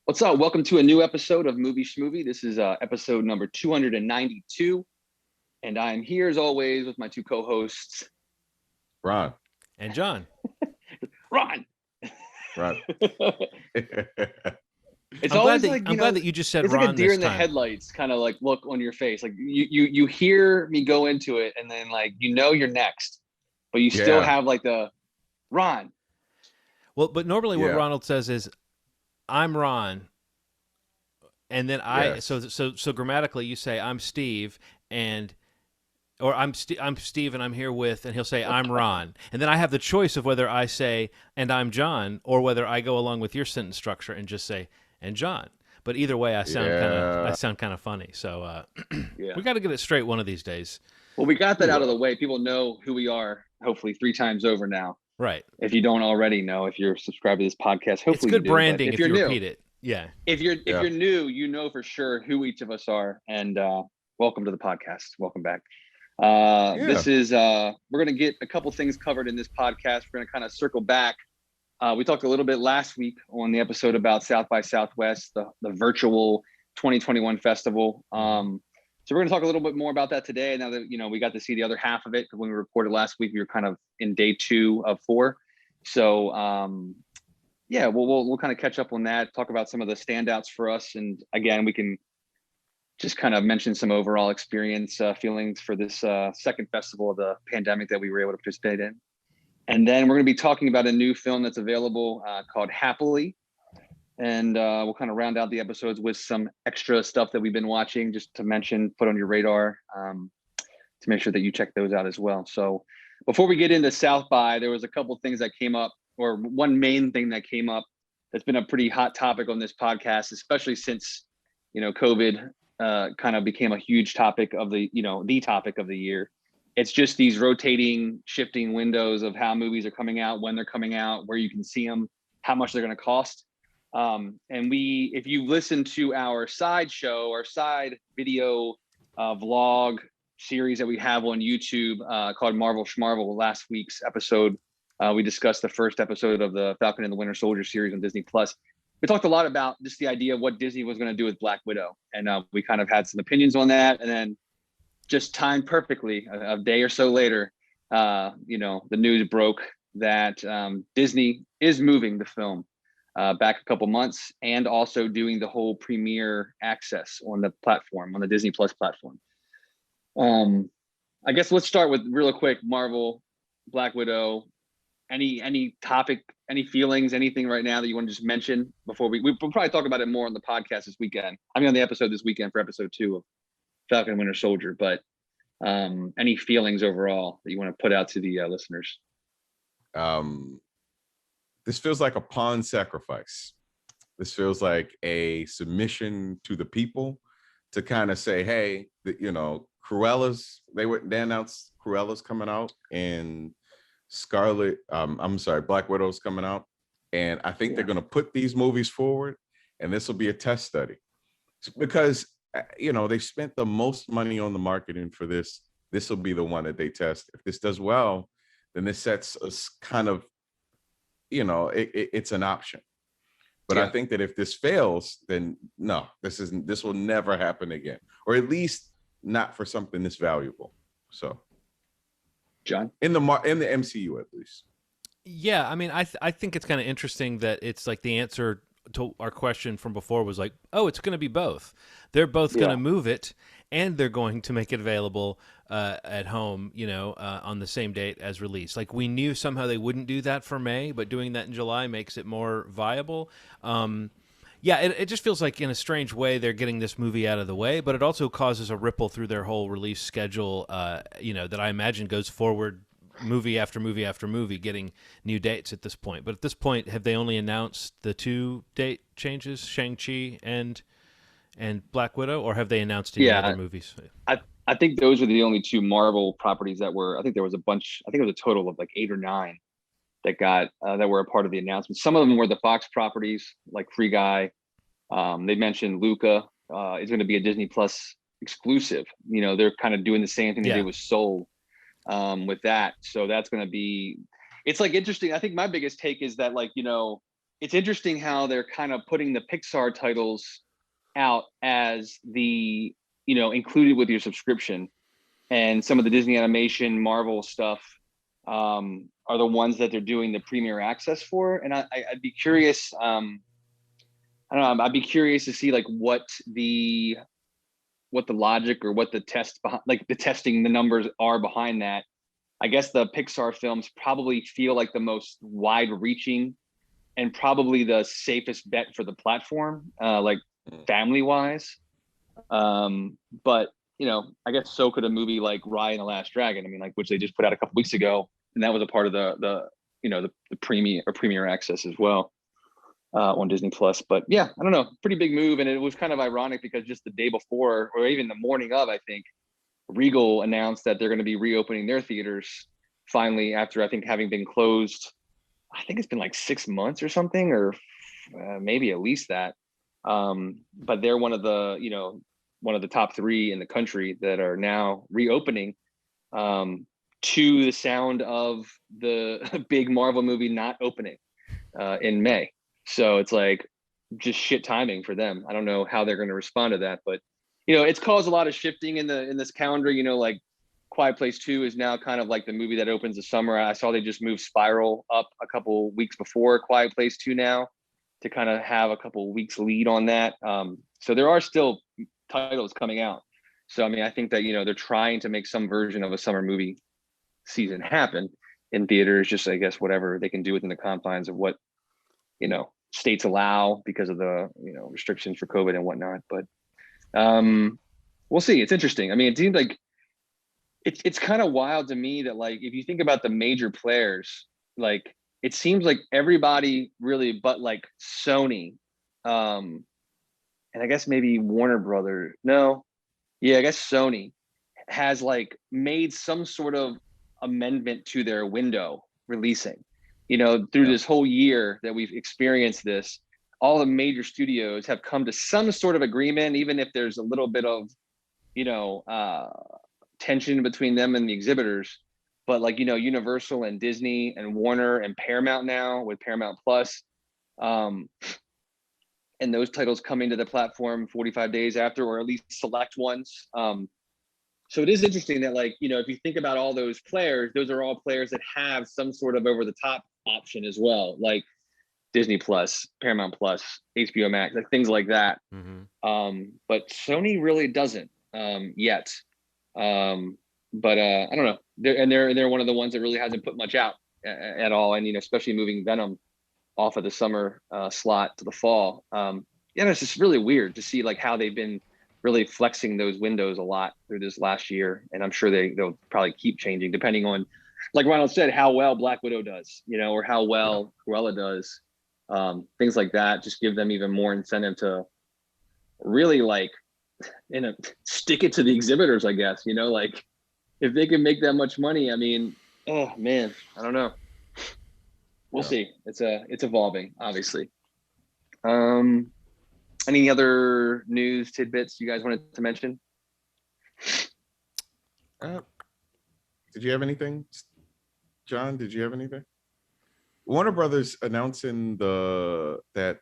What's up? Welcome to a new episode of Movie Schmovie. This is episode number 292. And I'm here as always with my two co-hosts, Ron. And John. Ron. Right. It's I'm always glad that like, I'm glad that you just said it's Ron like a deer this in the time. headlights kind of like look on your face. Like you hear me go into it and then like, you're next, but you still Yeah. have like the Ron. Well, but normally what Yeah. Ronald says is, "I'm Ron," and then Yes. so grammatically you say, "I'm Steve," or I'm Steve and I'm here with, and he'll say, "I'm Ron," and then I have the choice of whether I say, "And I'm John," or whether I go along with your sentence structure and just say, "And John." But either way, I sound kind of funny. So Yeah. we got to get it straight one of these days. Well, we got that We out of will. the way. People know who we are, hopefully 3 times over now. Right. If you don't already know, if you're subscribed to this podcast, hopefully It's good you do, but branding if if you're you new, repeat it. Yeah. if Yeah. you're new, you know for sure who each of us are. And welcome to the podcast. Welcome back. Yeah. This is we're gonna get a couple things covered in this podcast. We're gonna kind of circle back. We talked a little bit last week on the episode about South by Southwest, the virtual 2021 festival. So we're going to talk a little bit more about that today. Now that we got to see the other half of it, because when we recorded last week, we were kind of in day 2 of 4. So yeah, we'll kind of catch up on that, talk about some of the standouts for us, and again, we can just kind of mention some overall experience feelings for this second festival of the pandemic that we were able to participate in. And then we're going to be talking about a new film that's available called Happily. And we'll kind of round out the episodes with some extra stuff that we've been watching, just to mention, put on your radar, to make sure that you check those out as well. So before we get into South by, there was a couple things that came up, or one main thing that came up that's been a pretty hot topic on this podcast, especially since, COVID kind of became a huge topic of the topic of the year. It's just these rotating, shifting windows of how movies are coming out, when they're coming out, where you can see them, how much they're going to cost. And if you listen to our side video vlog series that we have on YouTube called Marvel Schmarvel, last week's episode, we discussed the first episode of the Falcon and the Winter Soldier series on Disney Plus. We talked a lot about just the idea of what Disney was going to do with Black Widow, and we kind of had some opinions on that. And then, just timed perfectly, a day or so later, the news broke that Disney is moving the film back a couple months, and also doing the whole premiere access on the platform, on the Disney Plus platform. I guess let's start with real quick, Marvel, Black Widow. Any topic, any feelings, anything right now that you want to just mention before we'll probably talk about it more on the podcast this weekend. On the episode this weekend for episode 2 of Falcon and Winter Soldier, but any feelings overall that you want to put out to the listeners? This feels like a pawn sacrifice. This feels like a submission to the people to kind of say, hey, Cruella's, they announced Cruella's coming out, and Black Widow's coming out. And I think they're going to put these movies forward, and this will be a test study. Because, they spent the most money on the marketing for this. This will be the one that they test. If this does well, then this sets us kind of, it's an option. But I think that if this fails, then no, this will never happen again, or at least not for something this valuable. So, John, in the MCU at least. Yeah, I think it's kind of interesting that it's like the answer to our question from before was like, oh, it's going to be both. They're both going to move it, and they're going to make it available at home, on the same date as release. Like, we knew somehow they wouldn't do that for May, but doing that in July makes it more viable. Yeah, it just feels like in a strange way they're getting this movie out of the way, but it also causes a ripple through their whole release schedule, that I imagine goes forward movie after movie after movie, getting new dates at this point. But at this point, have they only announced the 2 date changes, Shang-Chi and Black Widow, or have they announced any other movies? I think those were the only 2 Marvel properties that were. I think there was a bunch. I think it was a total of like 8 or 9 that got that were a part of the announcement. Some of them were the Fox properties, like Free Guy. They mentioned Luca is going to be a Disney Plus exclusive. They're kind of doing the same thing they did with Soul with that. So that's going to be. It's like interesting. I think my biggest take is that, like, it's interesting how they're kind of putting the Pixar titles out as the, included with your subscription, and some of the Disney animation, Marvel stuff are the ones that they're doing the premiere access for. And I'd be curious. I don't know. I'd be curious to see like what the logic or what the test behind, like the testing, the numbers are behind that. I guess the Pixar films probably feel like the most wide reaching and probably the safest bet for the platform, like family wise. But I guess so could a movie like Raya and the Last Dragon. I mean, like, which they just put out a couple weeks ago, and that was a part of the premiere access as well on Disney Plus. But yeah, I don't know, pretty big move, and it was kind of ironic because just the day before, or even the morning of, I think Regal announced that they're going to be reopening their theaters finally after I think having been closed. I think it's been like 6 months or something, or maybe at least that. But they're one of the top 3 in the country that are now reopening to the sound of the big Marvel movie not opening in May. So it's like just shit timing for them. I don't know how they're going to respond to that, but it's caused a lot of shifting in this calendar. Like Quiet Place 2 is now kind of like the movie that opens the summer. I saw they just moved Spiral up a couple weeks before Quiet Place 2 now to kind of have a couple weeks lead on that. So there are still titles coming out. So I mean, I think that they're trying to make some version of a summer movie season happen in theaters. Just I guess whatever they can do within the confines of what states allow because of the restrictions for COVID and whatnot. But we'll see. It's interesting. I mean, it seems like it's kind of wild to me that like if you think about the major players, like it seems like everybody really but like Sony, and I guess maybe Warner Brothers. No, yeah, I guess Sony has like made some sort of amendment to their window releasing. Through this whole year that we've experienced this, all the major studios have come to some sort of agreement, even if there's a little bit of, tension between them and the exhibitors. But like, Universal and Disney and Warner and Paramount now with Paramount Plus, and those titles coming to the platform 45 days after, or at least select ones. So it is interesting that like, if you think about all those players, those are all players that have some sort of over the top option as well, like Disney Plus, Paramount Plus, HBO Max, like things like that. Mm-hmm. But Sony really doesn't yet. But I don't know. They're one of the ones that really hasn't put much out at all, and especially moving Venom off of the summer slot to the fall. It's just really weird to see like how they've been really flexing those windows a lot through this last year, and I'm sure they'll probably keep changing depending on, like Ronald said, how well Black Widow does, or how well Cruella does. Things like that just give them even more incentive to really like stick it to the exhibitors, I guess. Like if they can make that much money, I mean, oh man, I don't know. We'll see. It's evolving, obviously. Any other news tidbits you guys wanted to mention? Did you have anything, John? Did you have anything? Warner Brothers announcing that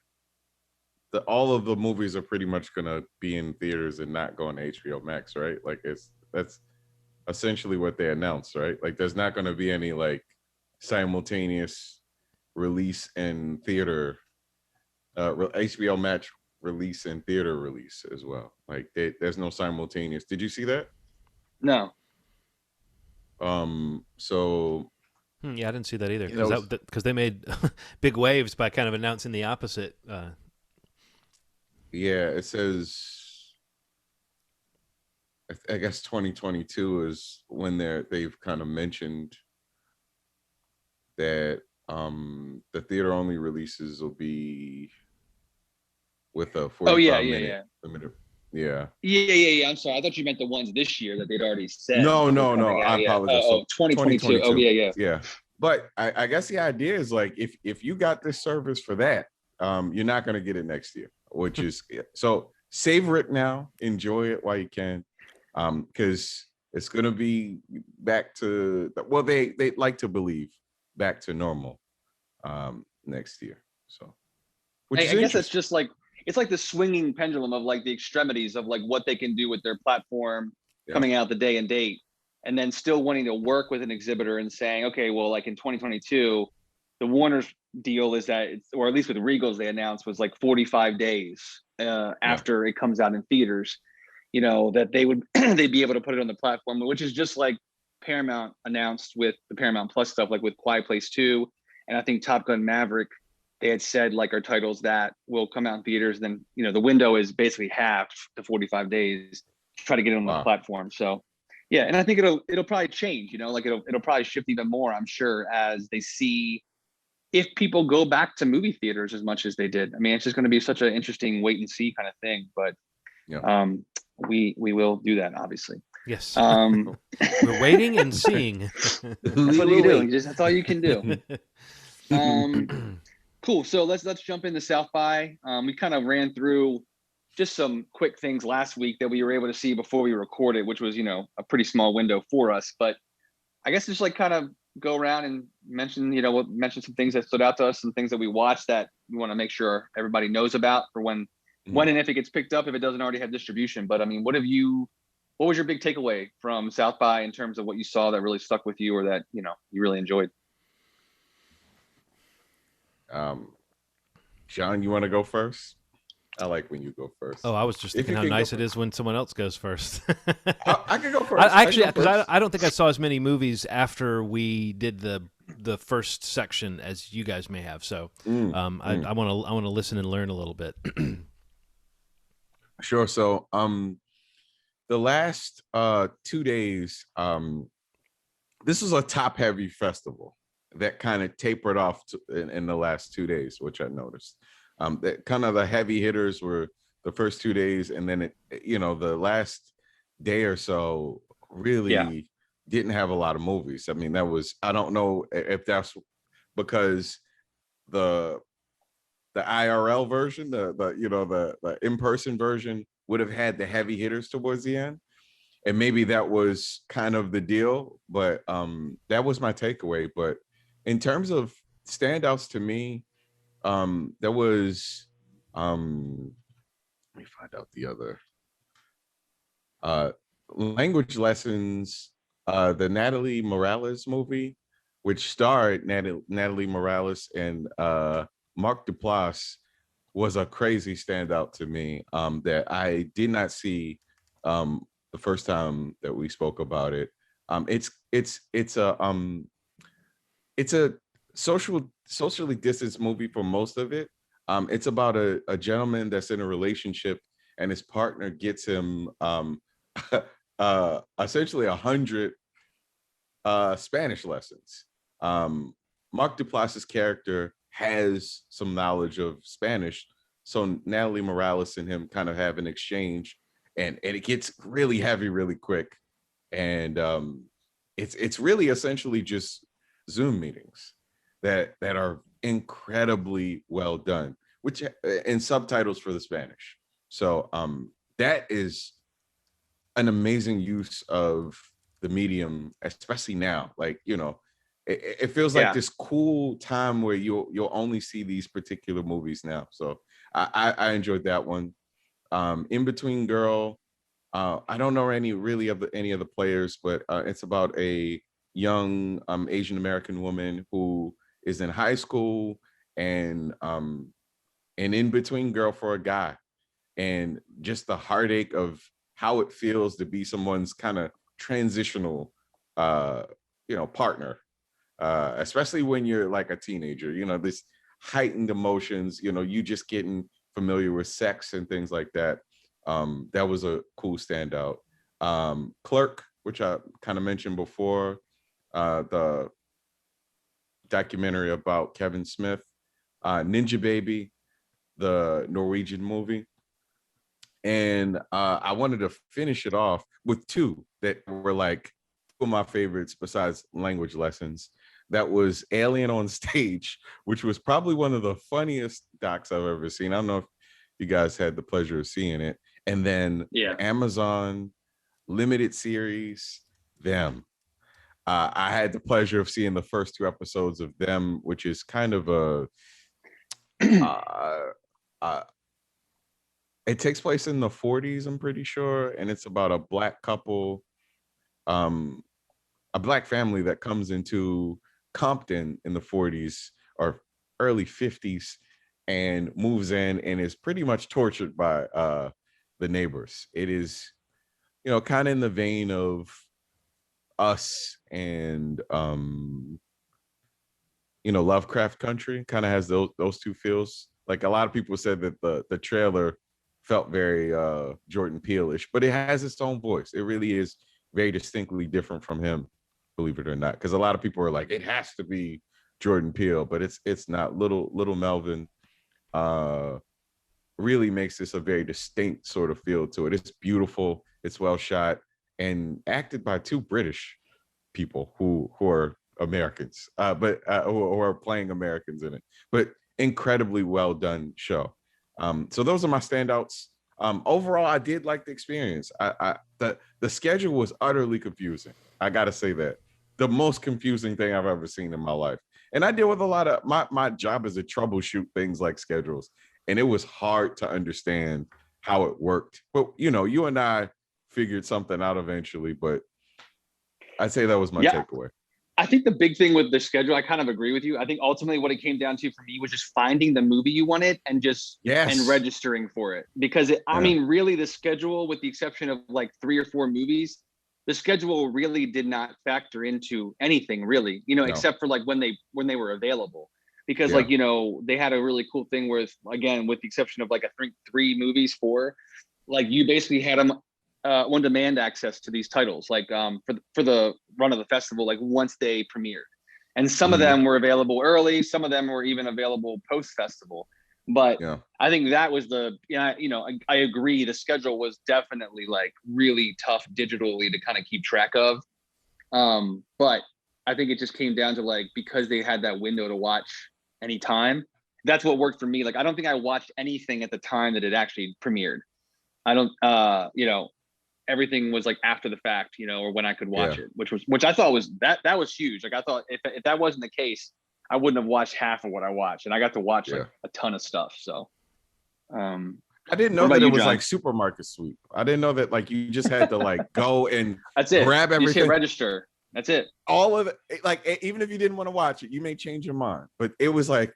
all of the movies are pretty much gonna be in theaters and not going to HBO Max, right? Like that's essentially what they announced, right? Like there's not gonna be any like simultaneous release and theater, HBO Max release and theater release as well. Like there's no simultaneous. Did you see that? No. So yeah, I didn't see that either because they made big waves by kind of announcing the opposite. Yeah, it says I guess 2022 is when they've kind of mentioned that the theater only releases will be with a 45-minute limited. Yeah. I'm sorry. I thought you meant the ones this year that they'd already said. No. I apologize. 2022. Oh, yeah. Yeah. But I guess the idea is like if you got this service for that, you're not going to get it next year, which is so savor it now, enjoy it while you can, because it's going to be back to they like to believe back to normal next year. So which is I guess it's interesting. just like it's like the swinging pendulum of like the extremities of like what they can do with their platform Yeah. coming out the day and date, and then still wanting to work with an exhibitor and saying, okay, well, like in 2022, the Warner's deal is that, or at least with Regals, they announced was like 45 days Yeah. after it comes out in theaters, you know, that they would they'd be able to put it on the platform, which is just like Paramount announced with the Paramount Plus stuff, like with Quiet Place 2, and I think Top Gun Maverick. They had said like our titles that will come out in theaters. Then, you know, the window is basically halved to 45 days to try to get it on the Wow. platform. So yeah, and I think it'll probably change, you know, like it'll probably shift even more, I'm sure, as they see if people go back to movie theaters as much as they did. I mean, it's just going to be such an interesting wait and see kind of thing, but Yeah. we will do that, obviously. Yes. Um, We're waiting and seeing. that's what you do. That's all you can do. Um, Cool. So let's jump into South by. We kind of ran through just some quick things last week that we were able to see before we recorded, which was, you know, a pretty small window for us. But I guess just like kind of go around and mention, you know, we'll mention some things that stood out to us, some things that we watched that we want to make sure everybody knows about for when and if it gets picked up, if it doesn't already have distribution. But I mean, what was your big takeaway from South by in terms of what you saw that really stuck with you or that, you know, you really enjoyed? John, you want to go first? I like when you go first. Oh, I was just thinking how nice it is when someone else goes first. I can go first. Actually, because I don't think I saw as many movies after we did the first section as you guys may have. So I want to listen and learn a little bit. Sure. So the last 2 days, this was a top heavy festival that kind of tapered off in the last 2 days, which I noticed. That kind of the heavy hitters were the first 2 days, and then the last day or so really didn't have a lot of movies. I mean, I don't know if that's because the IRL version, the in-person version would have had the heavy hitters towards the end. And maybe that was kind of the deal, but that was my takeaway. But in terms of standouts to me, there was let me find out the other language lessons, the Natalie Morales movie, which starred Natalie Morales and Mark Duplass, was a crazy standout to me that I did not see the first time that we spoke about it. It's a socially distanced movie for most of it. It's about a gentleman that's in a relationship and his partner gets him essentially 100 Spanish lessons. Mark Duplass's character has some knowledge of Spanish, so Natalie Morales and him kind of have an exchange, and it gets really heavy really quick, and it's really essentially just Zoom meetings that are incredibly well done, which and subtitles for the Spanish. So that is an amazing use of the medium, especially now. Like, it feels like this cool time where you'll only see these particular movies now. So I enjoyed that one. In Between Girl, I don't know any of the players, but it's about a young Asian American woman who is in high school and in between girl for a guy, and just the heartache of how it feels to be someone's kind of transitional partner, especially when you're like a teenager, this heightened emotions, you just getting familiar with sex and things like that. That was a cool standout. Clerk, which I kind of mentioned before, the documentary about Kevin Smith, Ninja Baby, the Norwegian movie. And I wanted to finish it off with two that were like two of my favorites besides language lessons. That was Alien on Stage, which was probably one of the funniest docs I've ever seen. I don't know if you guys had the pleasure of seeing it. And then Amazon limited series, Them. I had the pleasure of seeing the first two episodes of Them, which is kind of a uh, it takes place in the 40s, I'm pretty sure, and it's about a black couple, um, a black family that comes into Compton in the 40s or early 50s and moves in and is pretty much tortured by the neighbors. It is, kind of in the vein of Us and Lovecraft Country. Kind of has those two feels. Like a lot of people said that the trailer felt very Jordan Peele-ish, but it has its own voice. It really is very distinctly different from him, believe it or not. Because a lot of people are like, it has to be Jordan Peele, but it's not. Little Melvin really makes this a very distinct sort of feel to it. It's beautiful, it's well shot, and acted by two British people who are Americans, but who are playing Americans in it. But incredibly well done show. So those are my standouts. Overall, I did like the experience. The schedule was utterly confusing. I gotta say that. The most confusing thing I've ever seen in my life. And I deal with a lot of my job is to troubleshoot things like schedules. And it was hard to understand how it worked. But you and I figured something out eventually, but I'd say that was my takeaway. I think the big thing with the schedule, I kind of agree with you. I think ultimately what it came down to for me was just finding the movie you wanted and and registering for it. Because I mean, really the schedule, with the exception of like 3 or 4 movies, the schedule really did not factor into anything really, except for like when they were available. Because like, they had a really cool thing with, again, with the exception of like I think 3 movies, 4, like you basically had them on demand access to these titles, like for the run of the festival, like once they premiered. And some of them were available early, some of them were even available post festival. But I think that was I agree. The schedule was definitely like really tough digitally to kind of keep track of. But I think it just came down to like, because they had that window to watch anytime, that's what worked for me. Like, I don't think I watched anything at the time that it actually premiered. I don't, everything was like after the fact, or when I could watch it, which I thought was that was huge. Like I thought if that wasn't the case, I wouldn't have watched half of what I watched, and I got to watch like a ton of stuff. So, I didn't know that it was like supermarket sweep. I didn't know that like you just had to like go and that's it. Grab everything, you just hit register. That's it. All of it. Like even if you didn't want to watch it, you may change your mind. But it was like,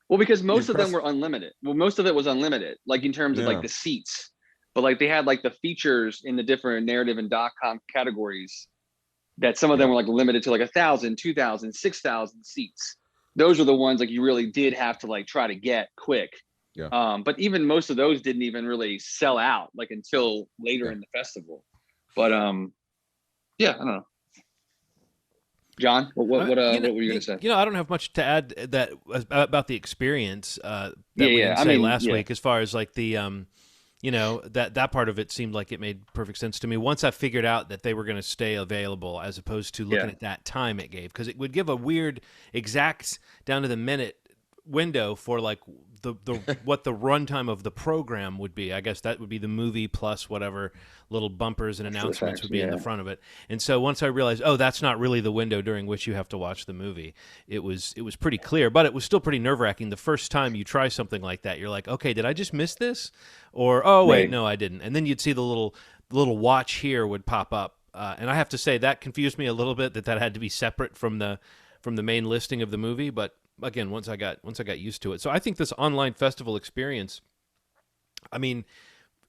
well, because most of them were unlimited. Well, most of it was unlimited, like in terms of like the seats. But like they had like the features in the different narrative and .com categories that some of them were like limited to like 1,000, 2,000, 6,000 seats. Those are the ones like you really did have to like try to get quick. But even most of those didn't even really sell out like until later in the festival. But I don't know. John, what were you going to say? I don't have much to add that about the experience that we didn't say last week, as far as like the that part of it seemed like it made perfect sense to me once I figured out that they were going to stay available, as opposed to looking at that time it gave, because it would give a weird exact down to the minute window for like the what the runtime of the program would be. I guess that would be the movie plus whatever little bumpers and announcements would be in the front of it. And so once I realized, that's not really the window during which you have to watch the movie, it was pretty clear, but it was still pretty nerve-wracking. The first time you try something like that, you're like, okay, did I just miss this? Or, wait, no, I didn't. And then you'd see the little watch here would pop up. And I have to say that confused me a little bit, that had to be separate from the main listing of the movie. But again, once I got used to it. So I think this online festival experience, I mean,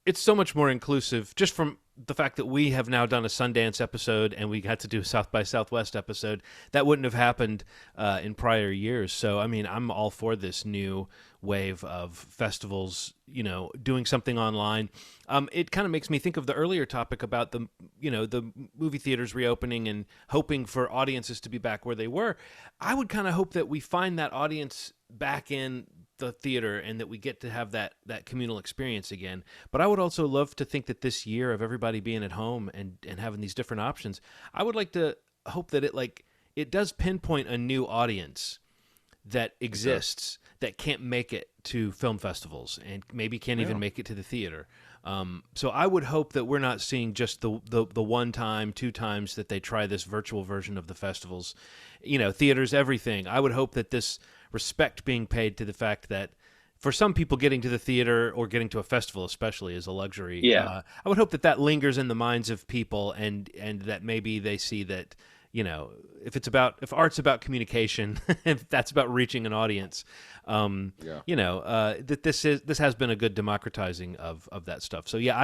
it's so much more inclusive, just from the fact that we have now done a Sundance episode and we got to do a South by Southwest episode. That wouldn't have happened in prior years. So, I mean, I'm all for this new wave of festivals, doing something online. It kind of makes me think of the earlier topic about the movie theaters reopening and hoping for audiences to be back where they were. I would kind of hope that we find that audience back in the theater and that we get to have that communal experience again. But I would also love to think that this year of everybody being at home and having these different options, I would like to hope that it does pinpoint a new audience that exists that can't make it to film festivals and maybe can't even make it to the theater. So I would hope that we're not seeing just the 1 time, 2 times that they try this virtual version of the festivals, theaters, everything. I would hope that this respect being paid to the fact that for some people, getting to the theater or getting to a festival especially is a luxury. Yeah. I would hope that lingers in the minds of people, and that maybe they see that, if art's about communication, if that's about reaching an audience, that this has been a good democratizing of that stuff. So yeah,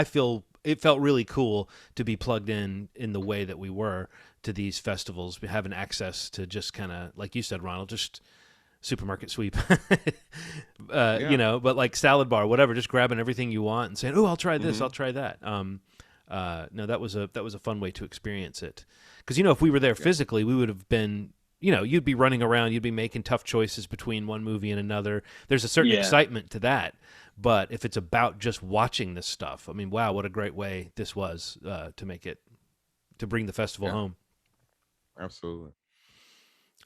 it felt really cool to be plugged in the way that we were to these festivals, having access to just kind of, like you said, Ronald, just supermarket sweep, but like salad bar, whatever, just grabbing everything you want and saying, "Oh, I'll try this, I'll try that." No, that was a fun way to experience it. Because if we were there physically, we would have been, you'd be running around, you'd be making tough choices between one movie and another. There's a certain excitement to that. But if it's about just watching this stuff, I mean, wow, what a great way this was to bring the festival home. Absolutely.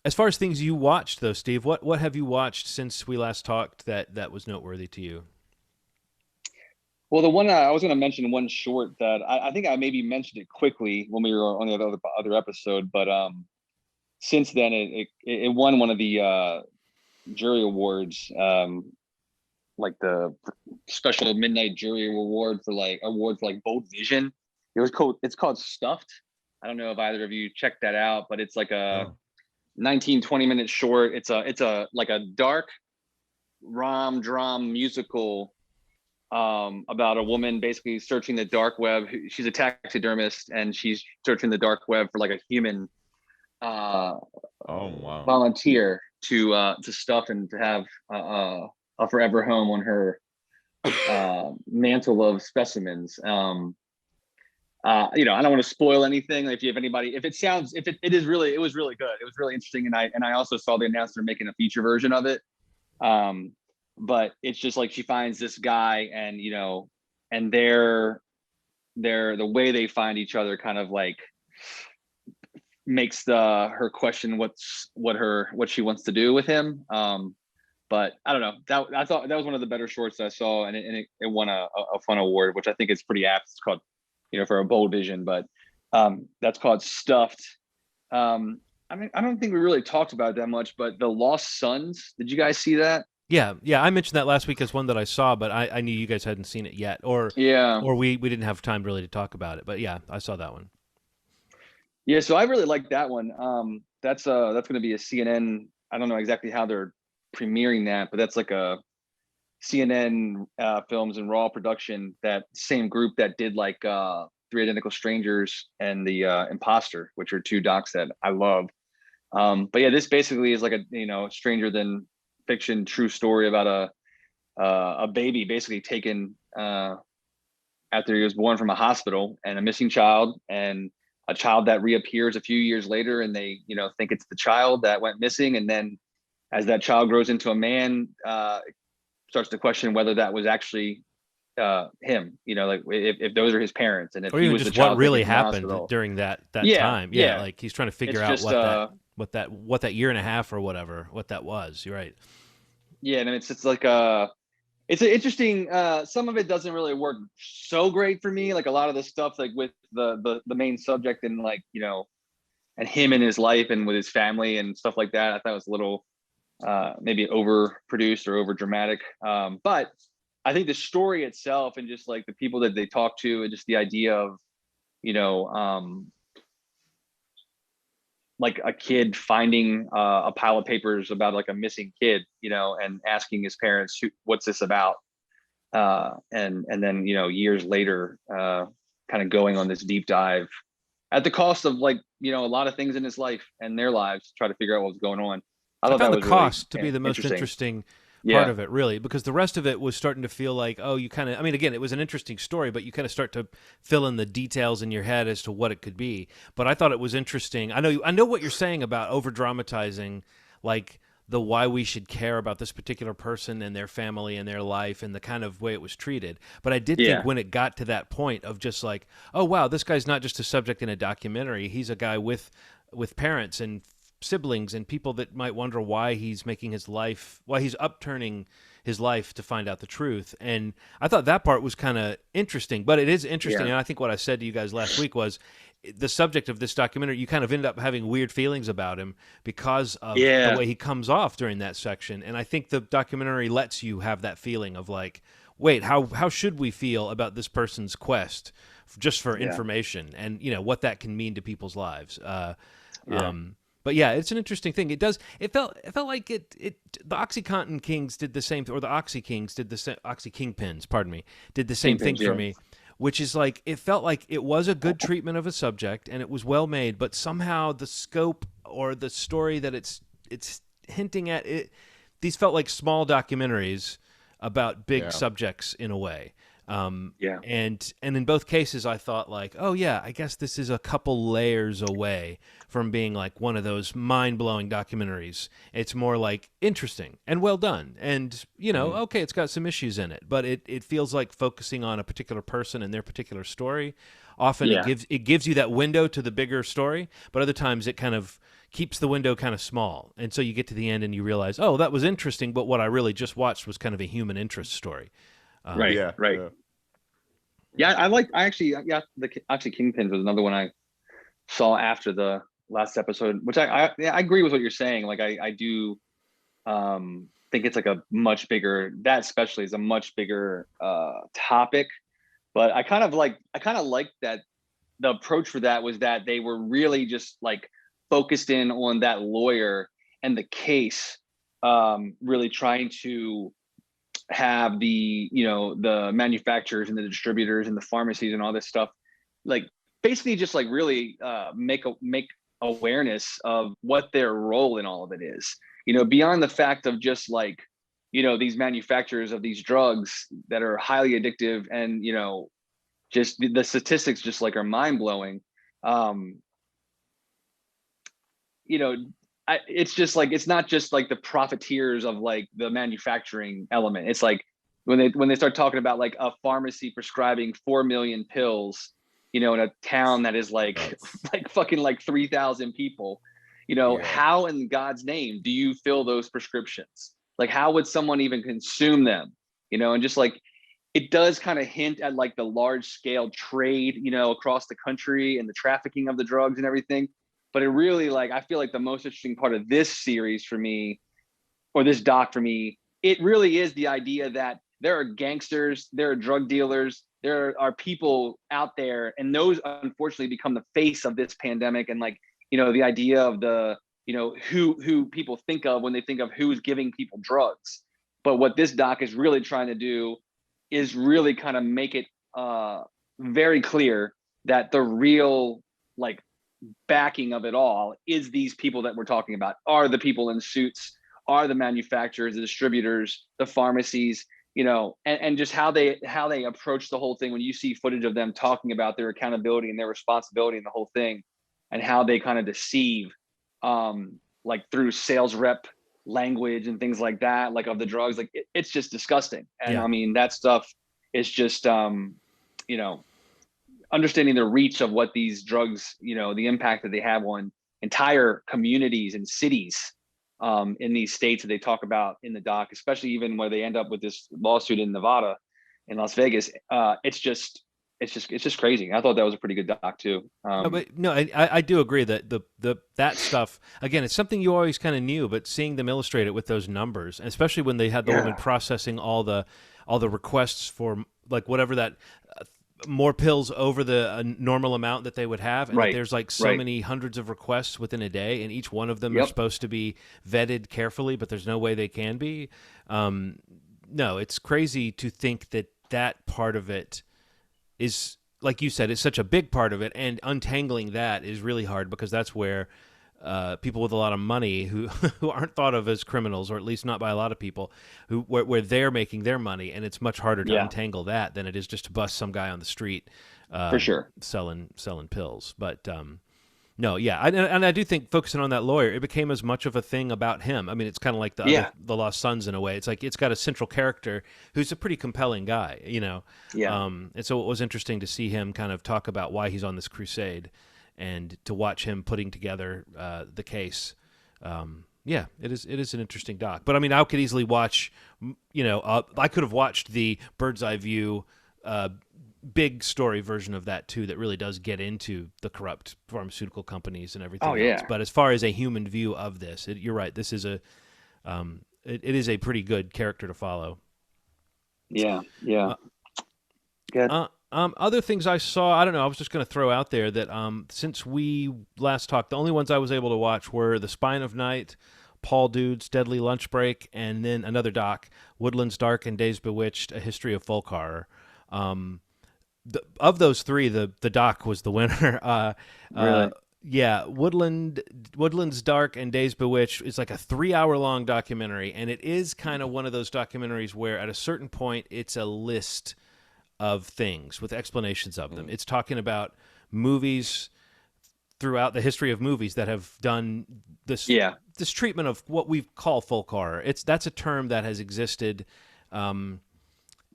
As far as things you watched, though, Steve, what have you watched since we last talked that was noteworthy to you? Well, the one I was going to mention, one short that I think I maybe mentioned it quickly when we were on the other episode, but since then it won one of the jury awards, like the special midnight jury award for Bold Vision. It's called Stuffed. I don't know if either of you checked that out, but it's like a 19-20 minute short. It's a like a dark dram musical about a woman basically searching the dark web. She's a taxidermist and she's searching the dark web for like a human volunteer to stuff and to have a forever home on her mantle of specimens. I don't want to spoil anything. If you have anybody, it was really good. It was really interesting. And I also saw the announcer making a feature version of it. But it's just like she finds this guy and, and the way they find each other kind of like makes her question what she wants to do with him. But I don't know, I thought that was one of the better shorts I saw, and it won a fun award, which I think is pretty apt. It's called, for a Bold Vision, but that's called Stuffed. I don't think we really talked about it that much, but The Lost Sons, did you guys see that? Yeah, I mentioned that last week as one that I saw, but I knew you guys hadn't seen it yet, or we didn't have time really to talk about it. But yeah, I saw that one. Yeah, so I really like that one. That's going to be a CNN. I don't know exactly how they're premiering that, but that's like a CNN Films and Raw production. That same group that did like Three Identical Strangers and The Imposter, which are two docs that I love. But yeah, this basically is like a stranger than fiction true story about a baby basically taken after he was born from a hospital, and a missing child, and a child that reappears a few years later, and they think it's the child that went missing. And then as that child grows into a man, starts to question whether that was actually him, like if those are his parents, and if or he even was just the child what really happened during that time. Yeah, like he's trying to figure out what that year and a half or whatever what that was. You're right. Yeah, and it's like it's an interesting. Some of it doesn't really work so great for me. Like a lot of the stuff, like with the main subject and and him in his life and with his family and stuff like that, I thought it was a little maybe overproduced or over dramatic. But I think the story itself and just like the people that they talk to and just the idea of like a kid finding a pile of papers about like a missing kid, and asking his parents, what's this about? And then, years later, kind of going on this deep dive at the cost of a lot of things in his life and their lives to try to figure out what's going on. I thought found that the was cost really to be the most interesting part of it, really, because the rest of it was starting to feel like, you kind of, again, it was an interesting story, but you kind of start to fill in the details in your head as to what it could be. But I thought it was interesting. I know what you're saying about over dramatizing, like the why we should care about this particular person and their family and their life and the kind of way it was treated. But I did think when it got to that point of just like, oh wow, this guy's not just a subject in a documentary. He's a guy with parents and siblings and people that might wonder why he's making his life, why he's upturning his life to find out the truth. And I thought that part was kind of interesting, but it is interesting. And I think what I said to you guys last week was the subject of this documentary, you kind of end up having weird feelings about him because of the way he comes off during that section. And I think the documentary lets you have that feeling of like, wait, how should we feel about this person's quest just for information and, you know, what that can mean to people's lives. But yeah, it's an interesting thing. It felt like the OxyContin Kings did the same, or the Oxy Kings did the same, Oxy Kingpins, pardon me, did the same thing for me, which is like, it felt like it was a good treatment of a subject and it was well made, but somehow the scope or the story that it's hinting at, these felt like small documentaries about big subjects in a way. And in both cases I thought like, oh yeah, I guess this is a couple layers away from being like one of those mind-blowing documentaries. It's more like interesting and well done, and you know, okay, it's got some issues in it, but it feels like focusing on a particular person and their particular story. Often it gives you that window to the bigger story, but other times it kind of keeps the window kind of small, and so you get to the end and you realize, oh, that was interesting, but what I really just watched was kind of a human interest story. Right. I actually Kingpins was another one I saw after the last episode, which I agree with what you're saying. Like I do think it's like a much bigger, that especially is a much bigger topic. But I kind of like that the approach for that was that they were really just like focused in on that lawyer and the case, really trying to have the, you know, the manufacturers and the distributors and the pharmacies and all this stuff, like basically just like really make awareness of what their role in all of it is, you know, beyond the fact of just like, you know, these manufacturers of these drugs that are highly addictive, and, you know, just the statistics just like are mind-blowing. You know, it's just like, it's not just like the profiteers of like the manufacturing element. It's like when they start talking about like a pharmacy prescribing 4 million pills, you know, in a town that is like like fucking like 3,000 people, you know, how in God's name do you fill those prescriptions? Like, how would someone even consume them? You know, and just like, it does kind of hint at like the large scale trade, you know, across the country and the trafficking of the drugs and everything. But it really, like, I feel like the most interesting part of this series for me, or this doc for me, it really is the idea that there are gangsters, there are drug dealers, there are people out there, and those unfortunately become the face of this pandemic. And like, you know, the idea of the, you know, who people think of when they think of who's giving people drugs. But what this doc is really trying to do is really kind of make it very clear that the real, like, backing of it all is these people that we're talking about, are the people in suits, are the manufacturers, the distributors, the pharmacies, you know, and just how they approach the whole thing. When you see footage of them talking about their accountability and their responsibility and the whole thing, and how they kind of deceive, like through sales rep language and things like that, like of the drugs, like it's just disgusting. And I mean, that stuff is just, you know, understanding the reach of what these drugs, you know, the impact that they have on entire communities and cities in these states that they talk about in the doc, especially even where they end up with this lawsuit in Nevada, in Las Vegas. It's just crazy. I thought that was a pretty good doc too. I do agree that that stuff, again, it's something you always kind of knew, but seeing them illustrate it with those numbers, especially when they had the woman processing all the requests for like whatever that more pills over the normal amount that they would have, and there's like so many hundreds of requests within a day, and each one of them are supposed to be vetted carefully, but there's no way they can be. No, it's crazy to think that part of it is, like you said, it's such a big part of it, and untangling that is really hard, because that's where people with a lot of money who aren't thought of as criminals, or at least not by a lot of people, where they're making their money, and it's much harder to untangle that than it is just to bust some guy on the street for sure selling pills. But no, and I do think focusing on that lawyer, it became as much of a thing about him. I mean, it's kind of like the Lost Sons in a way. It's like it's got a central character who's a pretty compelling guy, you know. And so it was interesting to see him kind of talk about why he's on this crusade, and to watch him putting together the case. Yeah, it is. It is an interesting doc. But I mean, I could easily watch. I could have watched the bird's eye view, big story version of that too. That really does get into the corrupt pharmaceutical companies and everything else. But as far as a human view of this, you're right. This is it is a pretty good character to follow. Yeah. Good. Other things I saw, I don't know. I was just going to throw out there that since we last talked, the only ones I was able to watch were The Spine of Night, Paul Dude's Deadly Lunch Break, and then another doc, Woodlands Dark and Days Bewitched: A History of Folk Horror. Of those three, the doc was the winner. Really? Yeah, Woodlands Dark and Days Bewitched is like a 3-hour long documentary, and it is kind of one of those documentaries where at a certain point it's a list of things with explanations of them. It's talking about movies throughout the history of movies that have done this this treatment of what we call folk horror. That's a term that has existed. It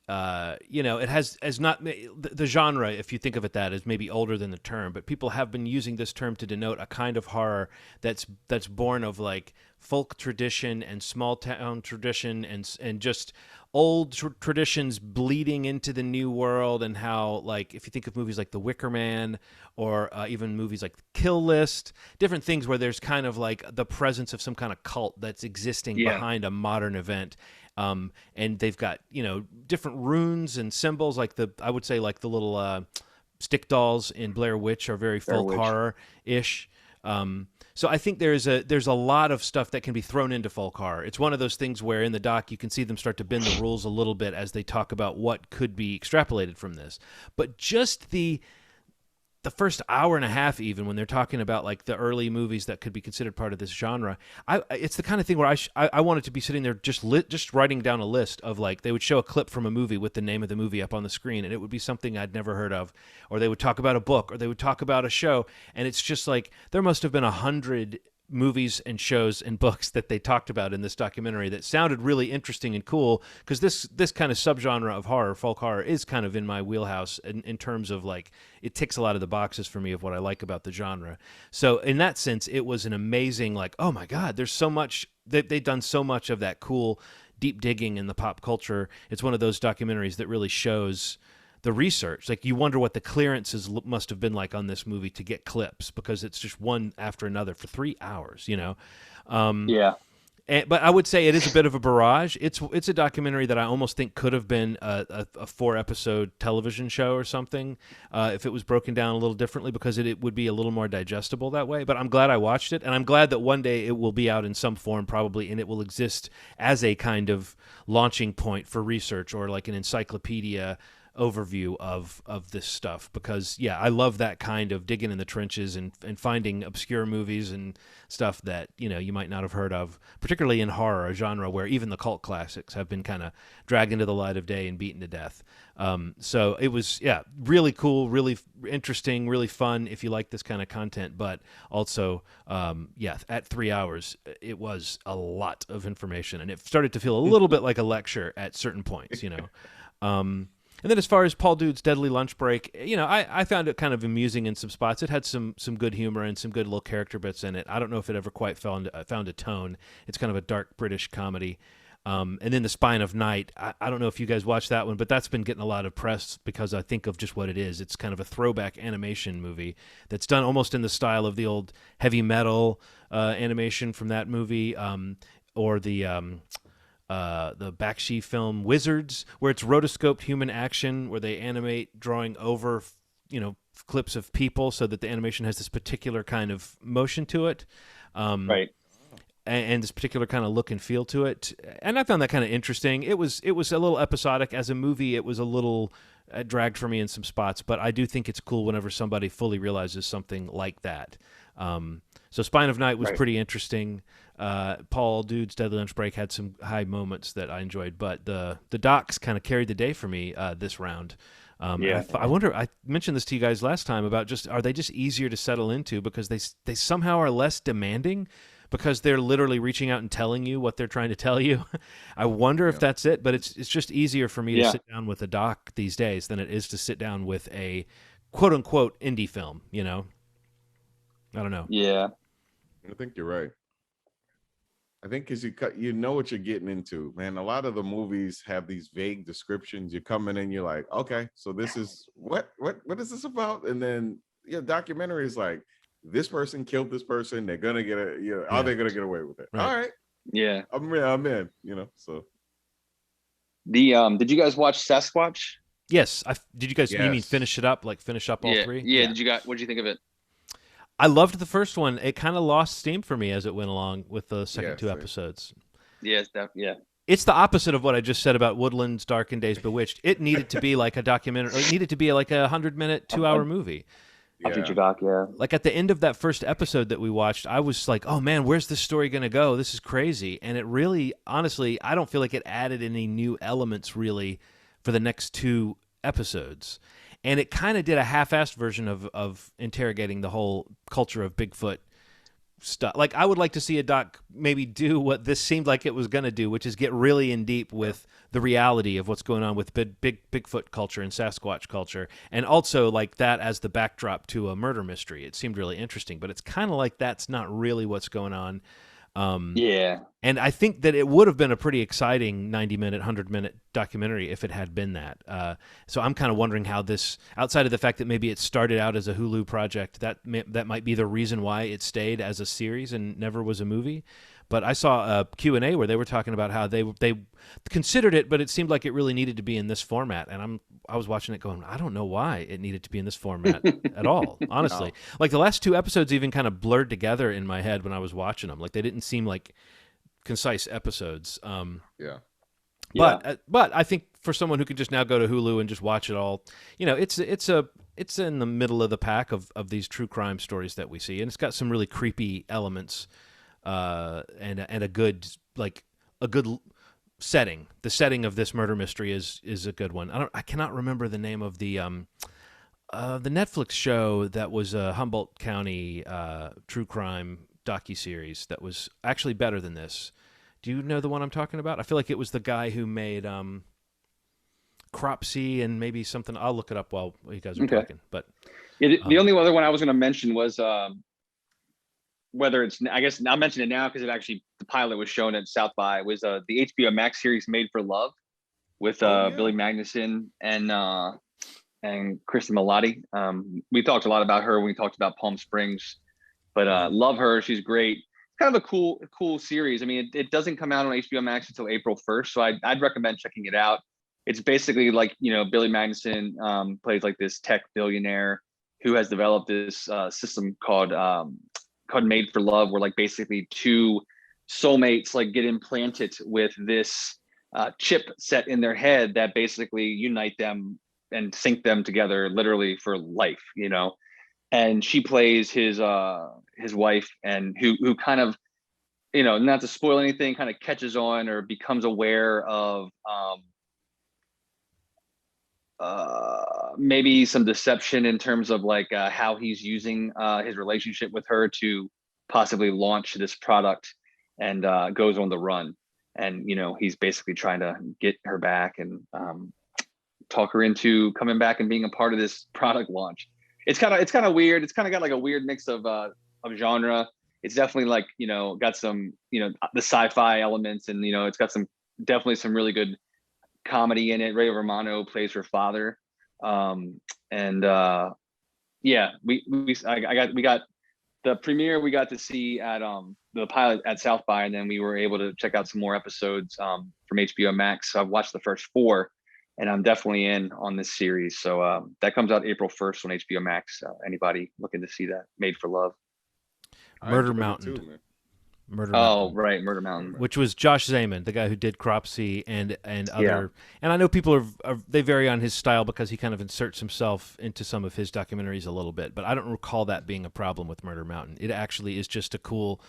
has not the genre, if you think of it that, is maybe older than the term, but people have been using this term to denote a kind of horror that's born of like folk tradition and small town tradition and just old traditions bleeding into the new world, and how, like, if you think of movies like The Wicker Man or even movies like Kill List, different things where there's kind of like the presence of some kind of cult that's existing behind a modern event. And they've got, different runes and symbols, I would say the little stick dolls in Blair Witch are very folk horror-ish. So I think there's a lot of stuff that can be thrown into folk horror. It's one of those things where in the doc you can see them start to bend the rules a little bit as they talk about what could be extrapolated from this. But just the first hour and a half, even when they're talking about like the early movies that could be considered part of this genre, it's the kind of thing where I wanted to be sitting there just writing down a list of, like, they would show a clip from a movie with the name of the movie up on the screen, and it would be something I'd never heard of, or they would talk about a book, or they would talk about a show, and it's just like there must have been 100 movies and shows and books that they talked about in this documentary that sounded really interesting and cool, because this kind of subgenre of horror, folk horror, is kind of in my wheelhouse in terms of, like, it ticks a lot of the boxes for me of what I like about the genre. So in that sense, it was an amazing, like, oh my God, there's so much, they've done so much of that cool deep digging in the pop culture. It's one of those documentaries that really shows the research. Like, you wonder what the clearances must have been like on this movie to get clips, because it's just one after another for 3 hours, But I would say it is a bit of a barrage. It's a documentary that I almost think could have been a 4-episode television show or something, if it was broken down a little differently, because it would be a little more digestible that way. But I'm glad I watched it, and I'm glad that one day it will be out in some form probably, and it will exist as a kind of launching point for research, or like an encyclopedia overview of this stuff, because I love that kind of digging in the trenches and finding obscure movies and stuff that you might not have heard of, particularly in horror, a genre where even the cult classics have been kind of dragged into the light of day and beaten to death. So it was really cool, really interesting, really fun if you like this kind of content, but also at 3 hours it was a lot of information, and it started to feel a little bit like a lecture at certain points. And then as far as Paul Dude's Deadly Lunch Break, I found it kind of amusing in some spots. It had some good humor and some good little character bits in it. I don't know if it ever quite found a tone. It's kind of a dark British comedy. And then The Spine of Night, I don't know if you guys watched that one, but that's been getting a lot of press because I think of just what it is. It's kind of a throwback animation movie that's done almost in the style of the old heavy metal animation from that movie, or the Bakshi film Wizards, where it's rotoscoped human action, where they animate drawing over, clips of people, so that the animation has this particular kind of motion to it, right, and this particular kind of look and feel to it. And I found that kind of interesting. It was a little episodic as a movie. It was a little dragged for me in some spots, but I do think it's cool whenever somebody fully realizes something like that. So Spine of Night was pretty interesting. Paul Dude's Deadly Lunch Break had some high moments that I enjoyed, but the docs kind of carried the day for me this round. I wonder, I mentioned this to you guys last time about are they just easier to settle into because they somehow are less demanding, because they're literally reaching out and telling you what they're trying to tell you. I wonder if that's it, but it's just easier for me to sit down with a doc these days than it is to sit down with a quote unquote indie film, I don't know. Yeah. I think you're right. I think because you know what you're getting into, man. A lot of the movies have these vague descriptions. You're coming in, you're like, okay, so this is what is this about? And then documentary is like, this person killed this person. They're gonna get are they gonna get away with it? Right. All right, Yeah, I'm in. So did you guys watch Sasquatch? Yes. Did you guys? You mean Yes. finish it up? Like finish up all three? Yeah. What did you think of it? I loved the first one. It kind of lost steam for me as it went along with the second two same. episodes. Yes, It's the opposite of what I just said about Woodlands, Dark and Days Bewitched. It needed to be like a documentary. It needed to be like a 100-minute, 2-hour movie. A feature doc, yeah. Like at the end of that first episode that we watched, I was like, oh man, where's this story going to go? This is crazy. And it really, honestly, I don't feel like it added any new elements really for the next two episodes. And it kind of did a half-assed version of interrogating the whole culture of Bigfoot stuff. Like I would like to see a doc maybe do what this seemed like it was going to do, which is get really in deep with the reality of what's going on with Bigfoot culture and Sasquatch culture, and also like that as the backdrop to a murder mystery. It seemed really interesting, but it's kind of like that's not really what's going on. Yeah. And I think that it would have been a pretty exciting 90-minute, 100-minute documentary if it had been that. So I'm kind of wondering how this, outside of the fact that maybe it started out as a Hulu project, that might be the reason why it stayed as a series and never was a movie. But I saw a Q&A where they were talking about how they considered it, but it seemed like it really needed to be in this format. And I was watching it going, I don't know why it needed to be in this format at all, honestly. No. Like the last two episodes even kind of blurred together in my head when I was watching them. Like they didn't seem like concise episodes. But I think for someone who could just now go to Hulu and just watch it all, it's in the middle of the pack of these true crime stories that we see, and it's got some really creepy elements. And a good setting. The setting of this murder mystery is a good one. I cannot remember the name of the Netflix show that was a Humboldt County true crime docuseries that was actually better than this. Do you know the one I'm talking about? I feel like it was the guy who made Cropsey and maybe something. I'll look it up while you guys are talking. But the only other one I was going to mention was. Whether it's, I guess I'll mention it now because the pilot was shown at South by, was the HBO Max series Made for Love with Billy Magnuson and Kristen Milotti. We talked a lot about her when we talked about Palm Springs, but love her. She's great. It's kind of a cool series. I mean, it doesn't come out on HBO Max until April 1st, so I'd recommend checking it out. It's basically like, Billy Magnuson plays like this tech billionaire who has developed this system called Made for Love, where like basically two soulmates like get implanted with this chip set in their head that basically unite them and sync them together literally for life, and she plays his wife, and who kind of, not to spoil anything, kind of catches on or becomes aware of maybe some deception in terms of like how he's using his relationship with her to possibly launch this product, and goes on the run. And, he's basically trying to get her back and talk her into coming back and being a part of this product launch. It's kind of weird. It's kind of got like a weird mix of genre. It's definitely like, got some, the sci-fi elements, and, it's got definitely some really good comedy in it. Ray Romano plays her father. We got the premiere we got to see at the pilot at South by, and then we were able to check out some more episodes from HBO Max. So I've watched the first 4, and I'm definitely in on this series. So that comes out April 1st on HBO Max. Anybody looking to see that? Made for Love. Murder Mountain. Murder Mountain, which was Josh Zaman, the guy who did Cropsey and other. And I know people they vary on his style because he kind of inserts himself into some of his documentaries a little bit. But I don't recall that being a problem with Murder Mountain. It actually is just a cool,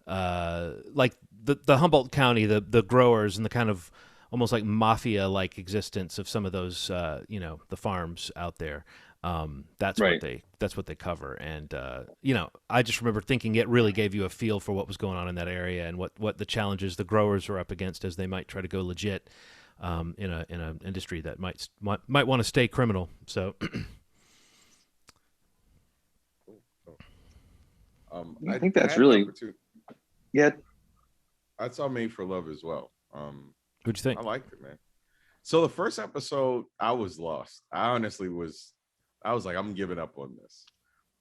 like the Humboldt County, the growers, and the kind of almost like mafia-like existence of some of those, the farms out there. That's right. That's what they cover. And, I just remember thinking it really gave you a feel for what was going on in that area and what the challenges the growers were up against as they might try to go legit, in an industry that might want to stay criminal. So, I think that's really, yeah. I saw Made for Love as well. What'd you think? I liked it, man. So the first episode, I was lost. I honestly was. I was like, I'm giving up on this.